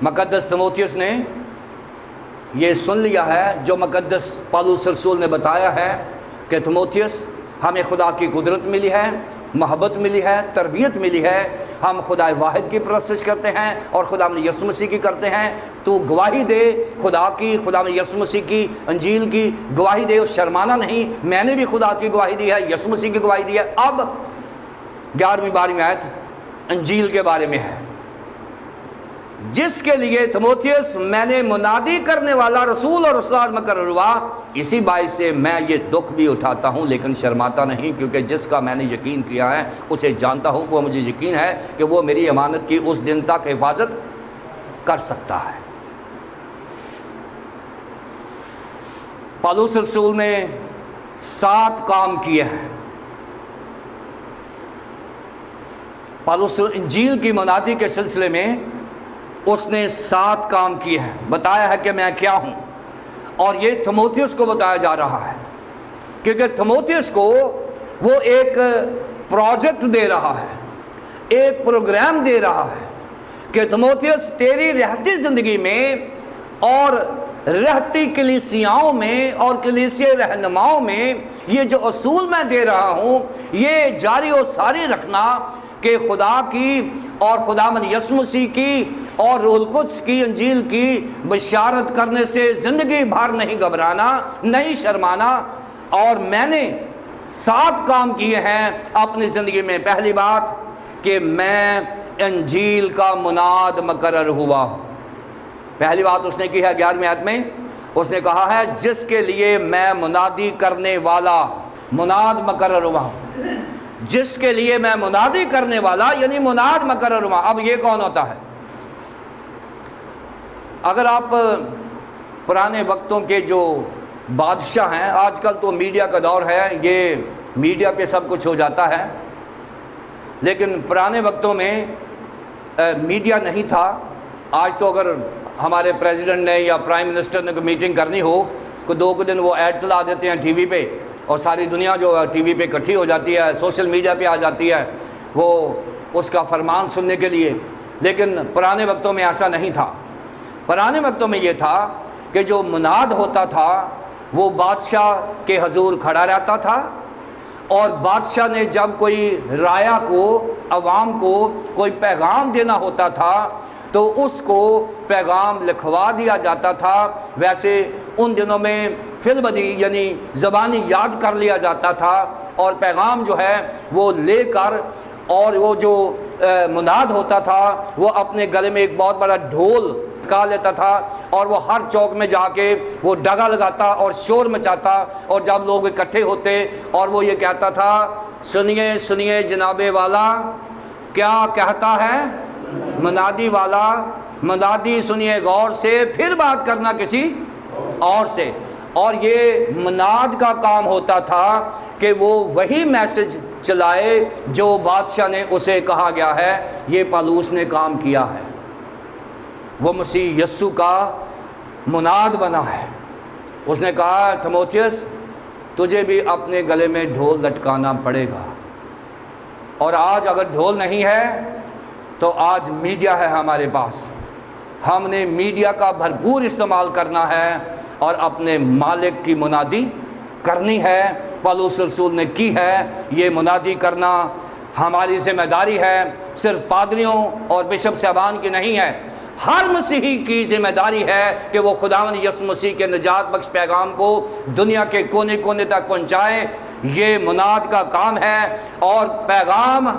مقدس تیموتھیوس نے یہ سن لیا ہے جو مقدس پولس رسول نے بتایا ہے کہ تیموتھیوس، ہمیں خدا کی قدرت ملی ہے، محبت ملی ہے، تربیت ملی ہے، ہم خدا واحد کی پرستش کرتے ہیں اور خدا یسوع مسیح کی کرتے ہیں۔ تو گواہی دے خدا کی، خدا یسوع مسیح کی، انجیل کی گواہی دے، شرمانا نہیں۔ میں نے بھی خدا کی گواہی دی ہے، یسوع مسیح کی گواہی دی ہے۔ اب 11ویں 12ویں آیت انجیل کے بارے میں ہے، جس کے لیے تیموتھیوس میں نے منادی کرنے والا رسول اور استاد مقرر ہوا، اسی باعث سے میں یہ دکھ بھی اٹھاتا ہوں لیکن شرماتا نہیں، کیونکہ جس کا میں نے یقین کیا ہے اسے جانتا ہوں، وہ مجھے یقین ہے کہ وہ میری امانت کی اس دن تک حفاظت کر سکتا ہے۔ پولس رسول نے 7 کام کیے ہیں۔ پولس انجیل کی منادی کے سلسلے میں اس نے 7 کام کیے ہیں، بتایا ہے کہ میں کیا ہوں، اور یہ تیموتھیوس کو بتایا جا رہا ہے کیونکہ تیموتھیوس کو وہ ایک پروجیکٹ دے رہا ہے، ایک پروگرام دے رہا ہے کہ تیموتھیوس تیری رہتی زندگی میں اور رہتی کلیسیاؤں میں اور کلیسیائی رہنماؤں میں یہ جو اصول میں دے رہا ہوں یہ جاری و ساری رکھنا کہ خدا کی اور خداوند یسوع مسیح کی اور روح القدس کی انجیل کی بشارت کرنے سے زندگی بھر نہیں گھبرانا، نہیں شرمانا۔ اور میں نے 7 کام کیے ہیں اپنی زندگی میں۔ پہلی بات کہ میں انجیل کا مناد مقرر ہوا۔ پہلی بات اس نے کی ہے 11ویں آیت میں، اس نے کہا ہے جس کے لیے میں منادی کرنے والا، مناد مقرر ہوا، جس کے لیے میں منادی کرنے والا یعنی مناد مقرر ہوا۔ اب یہ کون ہوتا ہے؟ اگر آپ پرانے وقتوں کے جو بادشاہ ہیں، آج کل تو میڈیا کا دور ہے، یہ میڈیا پہ سب کچھ ہو جاتا ہے، لیکن پرانے وقتوں میں میڈیا نہیں تھا۔ آج تو اگر ہمارے پریزیڈنٹ نے یا پرائم منسٹر نے کوئی میٹنگ کرنی ہو تو 2 دن وہ ایڈ چلا دیتے ہیں ٹی وی پہ، اور ساری دنیا جو ٹی وی پہ اکٹھی ہو جاتی ہے، سوشل میڈیا پہ آ جاتی ہے وہ اس کا فرمان سننے کے لیے۔ لیکن پرانے وقتوں میں ایسا نہیں تھا۔ پرانے وقتوں میں یہ تھا کہ جو مناد ہوتا تھا وہ بادشاہ کے حضور کھڑا رہتا تھا، اور بادشاہ نے جب کوئی رعایا کو، عوام کو کوئی پیغام دینا ہوتا تھا تو اس کو پیغام لکھوا دیا جاتا تھا۔ ویسے ان دنوں میں فی البدی یعنی زبانی یاد کر لیا جاتا تھا، اور پیغام جو ہے وہ لے کر، اور وہ جو مناد ہوتا تھا وہ اپنے گلے میں ایک بہت بڑا ڈھول کا لیتا تھا، اور وہ ہر چوک میں جا کے وہ ڈگا لگاتا اور شور مچاتا، اور جب لوگ اکٹھے ہوتے اور وہ یہ کہتا تھا سنیے سنیے جناب والا کیا کہتا ہے منادی والا، منادی سنیے غور سے، پھر بات کرنا کسی اور سے۔ اور یہ مناد کا کام ہوتا تھا کہ وہ وہی میسج چلائے جو بادشاہ نے اسے کہا گیا ہے۔ یہ پالوس نے کام کیا ہے، وہ مسیح یسوع کا مناد بنا ہے۔ اس نے کہا تیموتھیوس تجھے بھی اپنے گلے میں ڈھول لٹکانا پڑے گا، اور آج اگر ڈھول نہیں ہے تو آج میڈیا ہے ہمارے پاس۔ ہم نے میڈیا کا بھرپور استعمال کرنا ہے اور اپنے مالک کی منادی کرنی ہے۔ پالوس رسول نے کی ہے، یہ منادی کرنا ہماری ذمہ داری ہے، صرف پادریوں اور بشپ صاحبان کی نہیں ہے، ہر مسیحی کی ذمہ داری ہے کہ وہ خداوند یسوع مسیح کے نجات بخش پیغام کو دنیا کے کونے کونے تک پہنچائے۔ یہ مناد کا کام ہے اور پیغام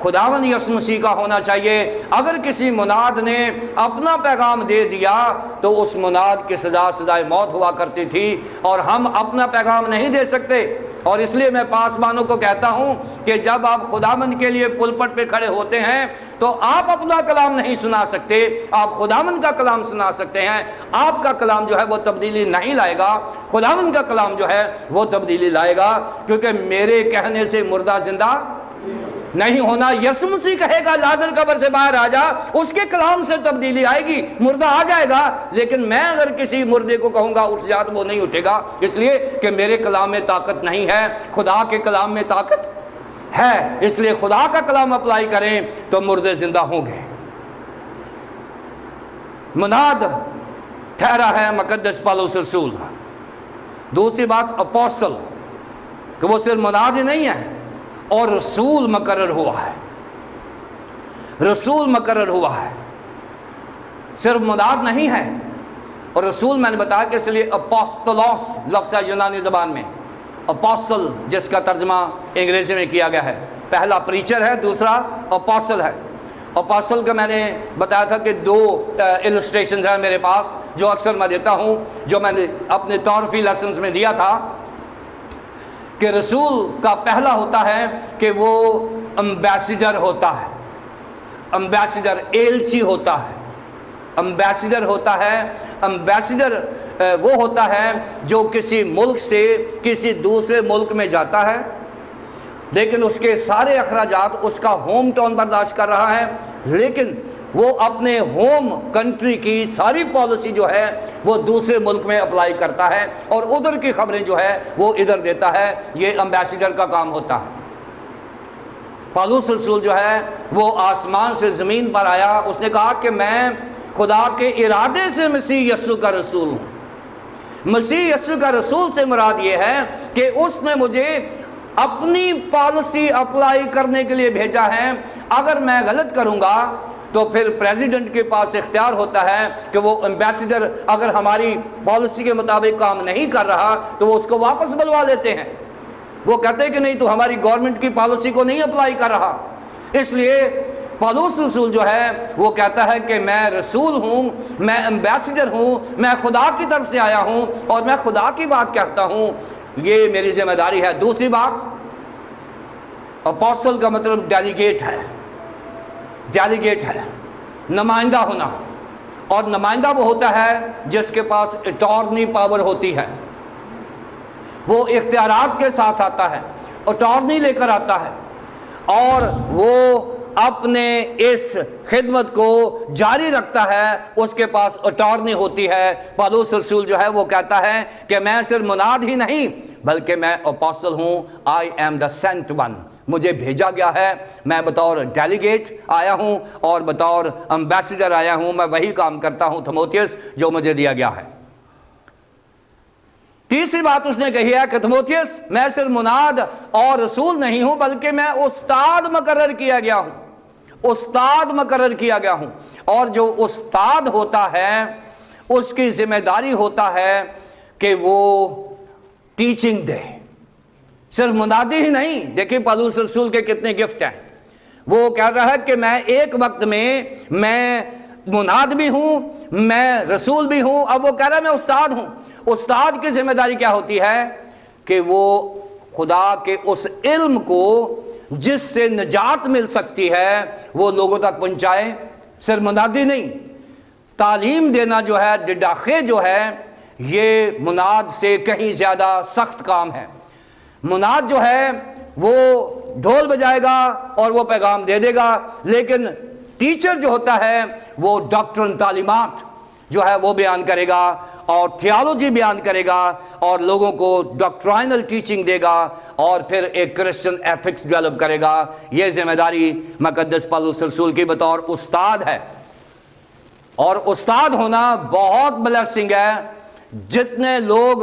خداوند یسوع مسیح کا ہونا چاہیے۔ اگر کسی مناد نے اپنا پیغام دے دیا تو اس مناد کی سزا سزائے موت ہوا کرتی تھی، اور ہم اپنا پیغام نہیں دے سکتے۔ اور اس لیے میں پاسبانوں کو کہتا ہوں کہ جب آپ خداوند کے لیے پلپٹ پہ کھڑے ہوتے ہیں تو آپ اپنا کلام نہیں سنا سکتے، آپ خداوند کا کلام سنا سکتے ہیں۔ آپ کا کلام جو ہے وہ تبدیلی نہیں لائے گا، خداوند کا کلام جو ہے وہ تبدیلی لائے گا، کیونکہ میرے کہنے سے مردہ زندہ نہیں ہونا۔ یسوع مسیح کہے گا لازر قبر سے باہر آ جا، اس کے کلام سے تبدیلی آئے گی، مردہ آ جائے گا، لیکن میں اگر کسی مردے کو کہوں گا اٹھ جا تو وہ نہیں اٹھے گا، اس لیے کہ میرے کلام میں طاقت نہیں ہے، خدا کے کلام میں طاقت ہے۔ اس لیے خدا کا کلام اپلائی کریں تو مردے زندہ ہوں گے۔ مناد ٹھہرا ہے مقدس پالوس رسول۔ دوسری بات اپوسل، کہ وہ صرف مناد ہی نہیں ہے اور رسول مقرر ہوا ہے، رسول مقرر ہوا ہے، صرف مناد نہیں ہے۔ اور رسول میں نے بتایا کہ اس لیے اپوستلوس لفظ ہے یونانی زبان میں، اپوسل جس کا ترجمہ انگریزی میں کیا گیا ہے، پہلا پریچر ہے، دوسرا اپوسل ہے۔ اپوسل کا میں نے بتایا تھا کہ دو السٹریشنز ہیں میرے پاس جو اکثر میں دیتا ہوں، جو میں نے اپنے تعارفی لیسنز میں دیا تھا، کہ رسول کا پہلا ہوتا ہے کہ وہ امبیسیڈر ہوتا ہے، امبیسیڈر ایلچی ہوتا ہے، امبیسیڈر ہوتا ہے۔ امبیسیڈر وہ ہوتا ہے جو کسی ملک سے کسی دوسرے ملک میں جاتا ہے، لیکن اس کے سارے اخراجات اس کا ہوم ٹاؤن برداشت کر رہا ہے، لیکن وہ اپنے ہوم کنٹری کی ساری پالیسی جو ہے وہ دوسرے ملک میں اپلائی کرتا ہے، اور ادھر کی خبریں جو ہے وہ ادھر دیتا ہے۔ یہ امبیسیڈر کا کام ہوتا ہے۔ پالوس رسول جو ہے وہ آسمان سے زمین پر آیا، اس نے کہا کہ میں خدا کے ارادے سے مسیح یسوع کا رسول ہوں۔ مسیح یسوع کا رسول سے مراد یہ ہے کہ اس نے مجھے اپنی پالیسی اپلائی کرنے کے لیے بھیجا ہے۔ اگر میں غلط کروں گا تو پھر پریزیڈنٹ کے پاس اختیار ہوتا ہے کہ وہ امبیسیڈر اگر ہماری پالیسی کے مطابق کام نہیں کر رہا تو وہ اس کو واپس بلوا لیتے ہیں۔ وہ کہتے ہیں کہ نہیں تو ہماری گورنمنٹ کی پالیسی کو نہیں اپلائی کر رہا۔ اس لیے پالوس رسول جو ہے وہ کہتا ہے کہ میں رسول ہوں، میں امبیسیڈر ہوں، میں خدا کی طرف سے آیا ہوں اور میں خدا کی بات کہتا ہوں، یہ میری ذمہ داری ہے۔ دوسری بات، اپوسل کا مطلب ڈیلیگیٹ ہے، ڈیلیگیٹ ہے، نمائندہ ہونا، اور نمائندہ وہ ہوتا ہے جس کے پاس اٹارنی پاور ہوتی ہے، وہ اختیارات کے ساتھ آتا ہے، اٹارنی لے کر آتا ہے، اور وہ اپنے اس خدمت کو جاری رکھتا ہے، اس کے پاس اٹارنی ہوتی ہے۔ پالوس رسول جو ہے وہ کہتا ہے کہ میں صرف مناد ہی نہیں بلکہ میں اپوسل ہوں، I am the saint one, مجھے بھیجا گیا ہے، میں بطور ڈیلیگیٹ آیا ہوں اور بطور امبیسیڈر آیا ہوں، میں وہی کام کرتا ہوں تھموتھیوس جو مجھے دیا گیا ہے۔ تیسری بات اس نے کہی ہے کہ تھموتھیوس میں صرف مناد اور رسول نہیں ہوں بلکہ میں استاد مقرر کیا گیا ہوں، استاد مقرر کیا گیا ہوں، اور جو استاد ہوتا ہے اس کی ذمہ داری ہوتا ہے کہ وہ ٹیچنگ دے، صرف منادی ہی نہیں۔ دیکھیں پالوس رسول کے کتنے گفٹ ہیں، وہ کہہ رہا ہے کہ میں ایک وقت میں مناد بھی ہوں، میں رسول بھی ہوں، اب وہ کہہ رہا ہے میں استاد ہوں۔ استاد کی ذمہ داری کیا ہوتی ہے کہ وہ خدا کے اس علم کو جس سے نجات مل سکتی ہے وہ لوگوں تک پہنچائے، صرف منادی نہیں۔ تعلیم دینا جو ہے، ڈڈاخے جو ہے، یہ مناد سے کہیں زیادہ سخت کام ہے۔ مناد جو ہے وہ ڈھول بجائے گا اور وہ پیغام دے دے گا، لیکن ٹیچر جو ہوتا ہے وہ ڈاکٹرن، تعلیمات جو ہے وہ بیان کرے گا اور تھیالوجی بیان کرے گا اور لوگوں کو ڈاکٹرائنل ٹیچنگ دے گا اور پھر ایک کرسچن ایتھکس ڈیولپ کرے گا۔ یہ ذمہ داری مقدس پالوس رسول کی بطور استاد ہے، اور استاد ہونا بہت بلیسنگ ہے۔ جتنے لوگ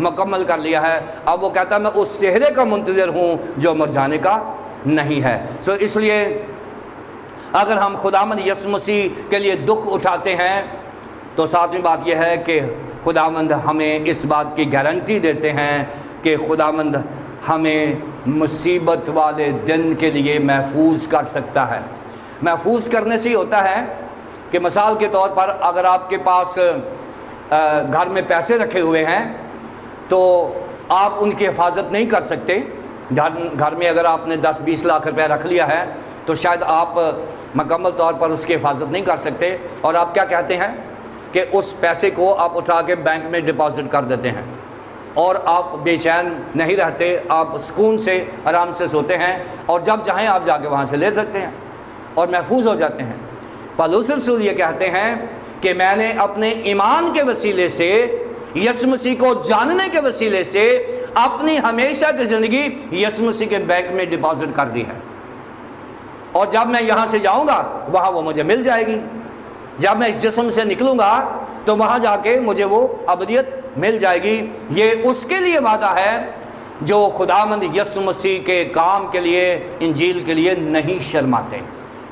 مکمل کر لیا ہے، اب وہ کہتا ہے میں اس صحرے کا منتظر ہوں جو مر جانے کا نہیں ہے۔ اس لیے اگر ہم خداوند یسوع مسیح کے لیے دکھ اٹھاتے ہیں تو ساتویں بات یہ ہے کہ خداوند ہمیں اس بات کی گارنٹی دیتے ہیں کہ خداوند ہمیں مصیبت والے دن کے لیے محفوظ کر سکتا ہے۔ محفوظ کرنے سے ہی ہوتا ہے کہ مثال کے طور پر اگر آپ کے پاس گھر میں پیسے رکھے ہوئے ہیں تو آپ ان کی حفاظت نہیں کر سکتے۔ گھر میں اگر آپ نے 10-20 لاکھ روپے رکھ لیا ہے تو شاید آپ مکمل طور پر اس کی حفاظت نہیں کر سکتے، اور آپ کیا کہتے ہیں کہ اس پیسے کو آپ اٹھا کے بینک میں ڈپازٹ کر دیتے ہیں اور آپ بے چین نہیں رہتے، آپ سکون سے آرام سے سوتے ہیں اور جب چاہیں آپ جا کے وہاں سے لے سکتے ہیں اور محفوظ ہو جاتے ہیں۔ پولس رسول یہ کہتے ہیں کہ میں نے اپنے ایمان کے وسیلے سے، یسوع مسیح کو جاننے کے وسیلے سے اپنی ہمیشہ کی زندگی یسوع مسیح کے بینک میں ڈپازٹ کر دی ہے، اور جب میں یہاں سے جاؤں گا وہاں وہ مجھے مل جائے گی۔ جب میں اس جسم سے نکلوں گا تو وہاں جا کے مجھے وہ ابدیت مل جائے گی۔ یہ اس کے لیے وعدہ ہے جو خداوند یسوع مسیح کے کام کے لیے، انجیل کے لیے نہیں شرماتے،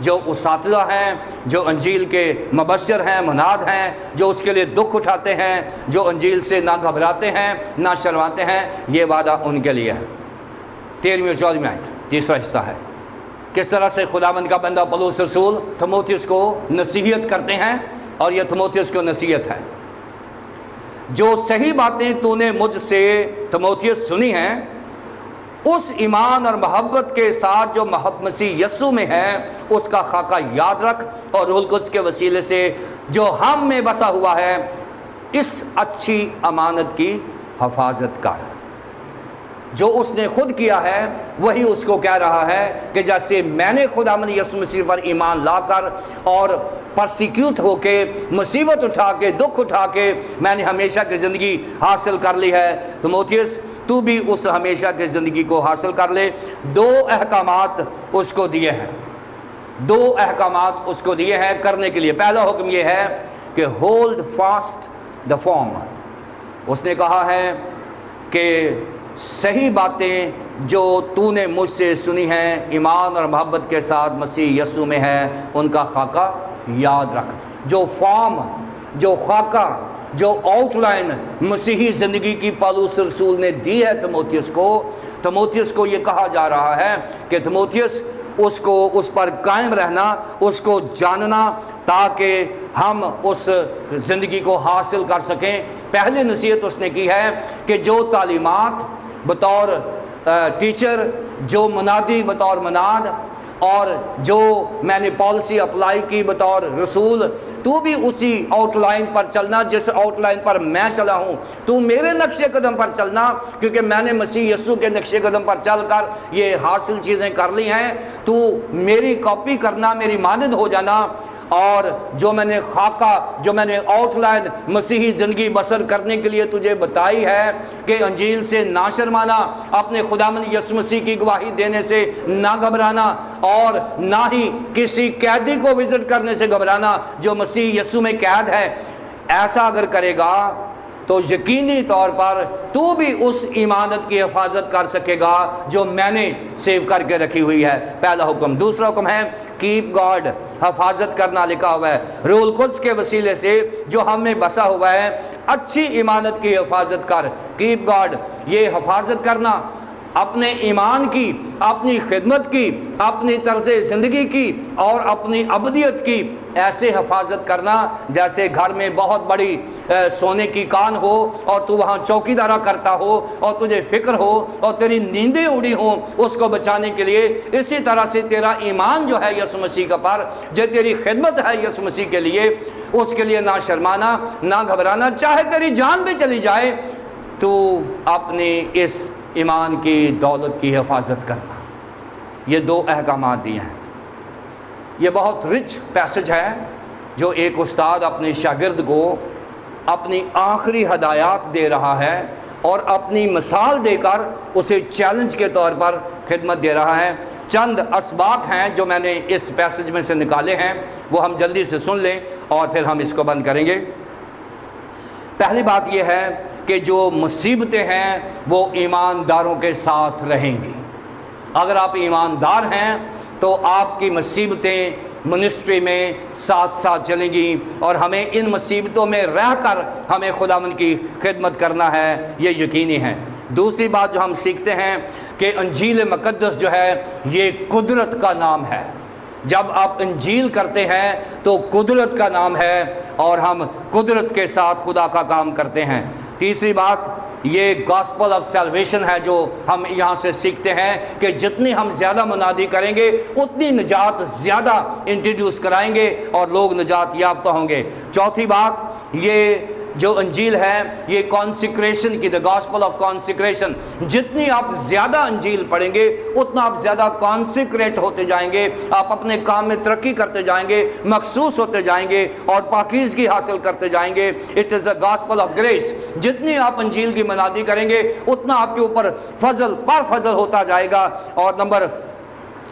جو اساتذہ ہیں، جو انجیل کے مبشر ہیں، مناد ہیں، جو اس کے لیے دکھ اٹھاتے ہیں، جو انجیل سے نہ گھبراتے ہیں نہ شرماتے ہیں، یہ وعدہ ان کے لیے ہے۔ 13ویں اور 14ویں آیت تیسرا حصہ ہے، کس طرح سے خداوند کا بندہ پولس رسول تیموتھیوس کو نصیحت کرتے ہیں، اور یہ تیموتھیوس کو نصیحت ہے۔ جو صحیح باتیں تو نے مجھ سے تیموتھیوس سنی ہیں، اس ایمان اور محبت کے ساتھ جو مسیح یسوع میں ہے اس کا خاکہ یاد رکھ، اور روح القدس کے وسیلے سے جو ہم میں بسا ہوا ہے اس اچھی امانت کی حفاظت کر۔ جو اس نے خود کیا ہے وہی اس کو کہہ رہا ہے کہ جیسے میں نے خداوند یسوع مسیح پر ایمان لا کر اور پرسیکیوٹ ہو کے، مصیبت اٹھا کے، دکھ اٹھا کے میں نے ہمیشہ کی زندگی حاصل کر لی ہے، تیموتھیوس تو بھی اس ہمیشہ کی زندگی کو حاصل کر لے۔ 2 احکامات اس کو دیے ہیں، 2 احکامات اس کو دیے ہیں کرنے کے لیے۔ پہلا حکم یہ ہے کہ ہولڈ فاسٹ دا فارم۔ اس نے کہا ہے کہ صحیح باتیں جو تو نے مجھ سے سنی ہیں ایمان اور محبت کے ساتھ مسیح یسوع میں ہے ان کا خاکہ یاد رکھ۔ جو فارم، جو خاکہ، جو آؤٹ لائن مسیحی زندگی کی پولس رسول نے دی ہے تیموتھیوس کو یہ کہا جا رہا ہے کہ تیموتھیوس اس پر قائم رہنا، اس کو جاننا، تاکہ ہم اس زندگی کو حاصل کر سکیں۔ پہلی نصیحت اس نے کی ہے کہ جو تعلیمات بطور ٹیچر، جو منادی بطور مناد، اور جو میں نے پالیسی اپلائی کی بطور رسول، تو بھی اسی آؤٹ لائن پر چلنا جس آؤٹ لائن پر میں چلا ہوں۔ تو میرے نقش قدم پر چلنا، کیونکہ میں نے مسیح یسوع کے نقش قدم پر چل کر یہ حاصل چیزیں کر لی ہیں۔ تو میری کاپی کرنا، میری مانند ہو جانا، اور جو میں نے خاکہ، جو میں نے آؤٹ لائن مسیحی زندگی بسر کرنے کے لیے تجھے بتائی ہے کہ انجیل سے نہ شرمانا، اپنے خداوند یسوع مسیح کی گواہی دینے سے نہ گھبرانا، اور نہ ہی کسی قیدی کو وزٹ کرنے سے گھبرانا جو مسیح یسوع میں قید ہے۔ ایسا اگر کرے گا تو یقینی طور پر تو بھی اس ایمانت کی حفاظت کر سکے گا جو میں نے سیو کر کے رکھی ہوئی ہے۔ پہلا حکم۔ دوسرا حکم ہے کیپ گارڈ، حفاظت کرنا لکھا ہوا ہے روح القدس کے وسیلے سے جو ہم میں بسا ہوا ہے، اچھی ایمانت کی حفاظت کر۔ کیپ گارڈ، یہ حفاظت کرنا اپنے ایمان کی، اپنی خدمت کی، اپنی طرز زندگی کی اور اپنی ابدیت کی ایسے حفاظت کرنا جیسے گھر میں بہت بڑی سونے کی کان ہو اور تو وہاں چوکی دارا کرتا ہو اور تجھے فکر ہو اور تیری نیندیں اڑی ہوں اس کو بچانے کے لیے۔ اسی طرح سے تیرا ایمان جو ہے یسوع مسیح کا پر، جو تیری خدمت ہے یسوع مسیح کے لیے، اس کے لیے نہ شرمانا، نہ گھبرانا، چاہے تیری جان بھی چلی جائے تو اپنی اس ایمان کی دولت کی حفاظت کرنا۔ یہ 2 احکامات دیے ہیں۔ یہ بہت رچ پیسج ہے جو ایک استاد اپنے شاگرد کو اپنی آخری ہدایات دے رہا ہے اور اپنی مثال دے کر اسے چیلنج کے طور پر خدمت دے رہا ہے۔ چند اسباق ہیں جو میں نے اس پیسج میں سے نکالے ہیں، وہ ہم جلدی سے سن لیں اور پھر ہم اس کو بند کریں گے۔ پہلی بات یہ ہے کہ جو مصیبتیں ہیں وہ ایمانداروں کے ساتھ رہیں گی۔ اگر آپ ایماندار ہیں تو آپ کی مصیبتیں منسٹری میں ساتھ ساتھ چلیں گی، اور ہمیں ان مصیبتوں میں رہ کر ہمیں خداوند کی خدمت کرنا ہے، یہ یقینی ہے۔ دوسری بات جو ہم سیکھتے ہیں کہ انجیل مقدس جو ہے یہ قدرت کا نام ہے۔ جب آپ انجیل کرتے ہیں تو قدرت کا نام ہے، اور ہم قدرت کے ساتھ خدا کا کام کرتے ہیں۔ تیسری بات یہ گاسپل آف سیلویشن ہے جو ہم یہاں سے سیکھتے ہیں کہ جتنی ہم زیادہ منادی کریں گے اتنی نجات زیادہ انٹروڈیوس کرائیں گے اور لوگ نجات یافتہ ہوں گے۔ چوتھی بات یہ جو انجیل ہے یہ کانسیکریشن کی، دا گاسپل آف کانسیکریشن، جتنی آپ زیادہ انجیل پڑھیں گے اتنا آپ زیادہ کانسیکریٹ ہوتے جائیں گے، آپ اپنے کام میں ترقی کرتے جائیں گے، مخصوص ہوتے جائیں گے اور پاکیزگی حاصل کرتے جائیں گے۔ It is the gospel of grace, جتنی آپ انجیل کی منادی کریں گے اتنا آپ کے اوپر فضل پر فضل ہوتا جائے گا۔ اور نمبر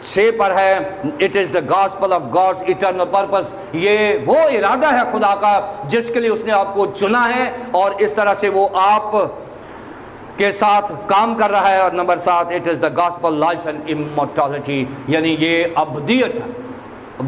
6 پر ہے it is the gospel of God's eternal purpose, یہ وہ ارادہ ہے خدا کا جس کے لیے اس نے آپ کو چنا ہے اور اس طرح سے وہ آپ کے ساتھ کام کر رہا ہے۔ اور number 7 it is the gospel life and امورٹیلٹی، یعنی یہ ابدیت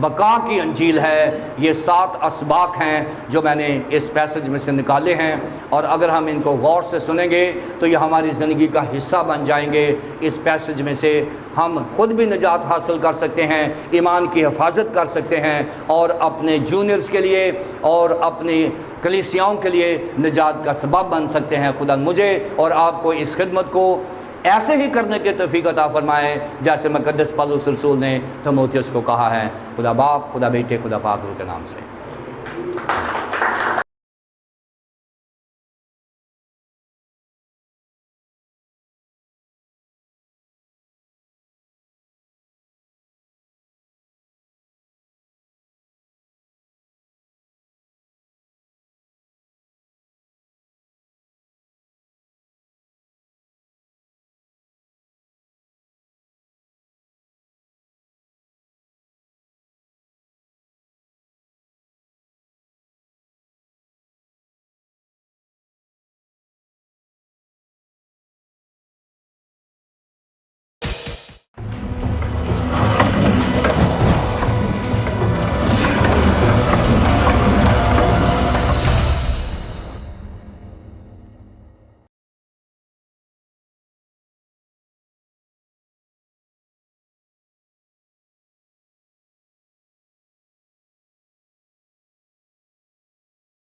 بقا کی انجیل ہے۔ یہ 7 اسباق ہیں جو میں نے اس پیسج میں سے نکالے ہیں، اور اگر ہم ان کو غور سے سنیں گے تو یہ ہماری زندگی کا حصہ بن جائیں گے۔ اس پیسج میں سے ہم خود بھی نجات حاصل کر سکتے ہیں، ایمان کی حفاظت کر سکتے ہیں، اور اپنے جونیئرز کے لیے اور اپنی کلیسیاؤں کے لیے نجات کا سبب بن سکتے ہیں۔ خدا مجھے اور آپ کو اس خدمت کو ایسے ہی کرنے کے توفیق عطا فرمائے جیسے مقدس پولس رسول نے تیموتھیوس کو کہا ہے۔ خدا باپ، خدا بیٹے، خدا پاک روح کے نام سے۔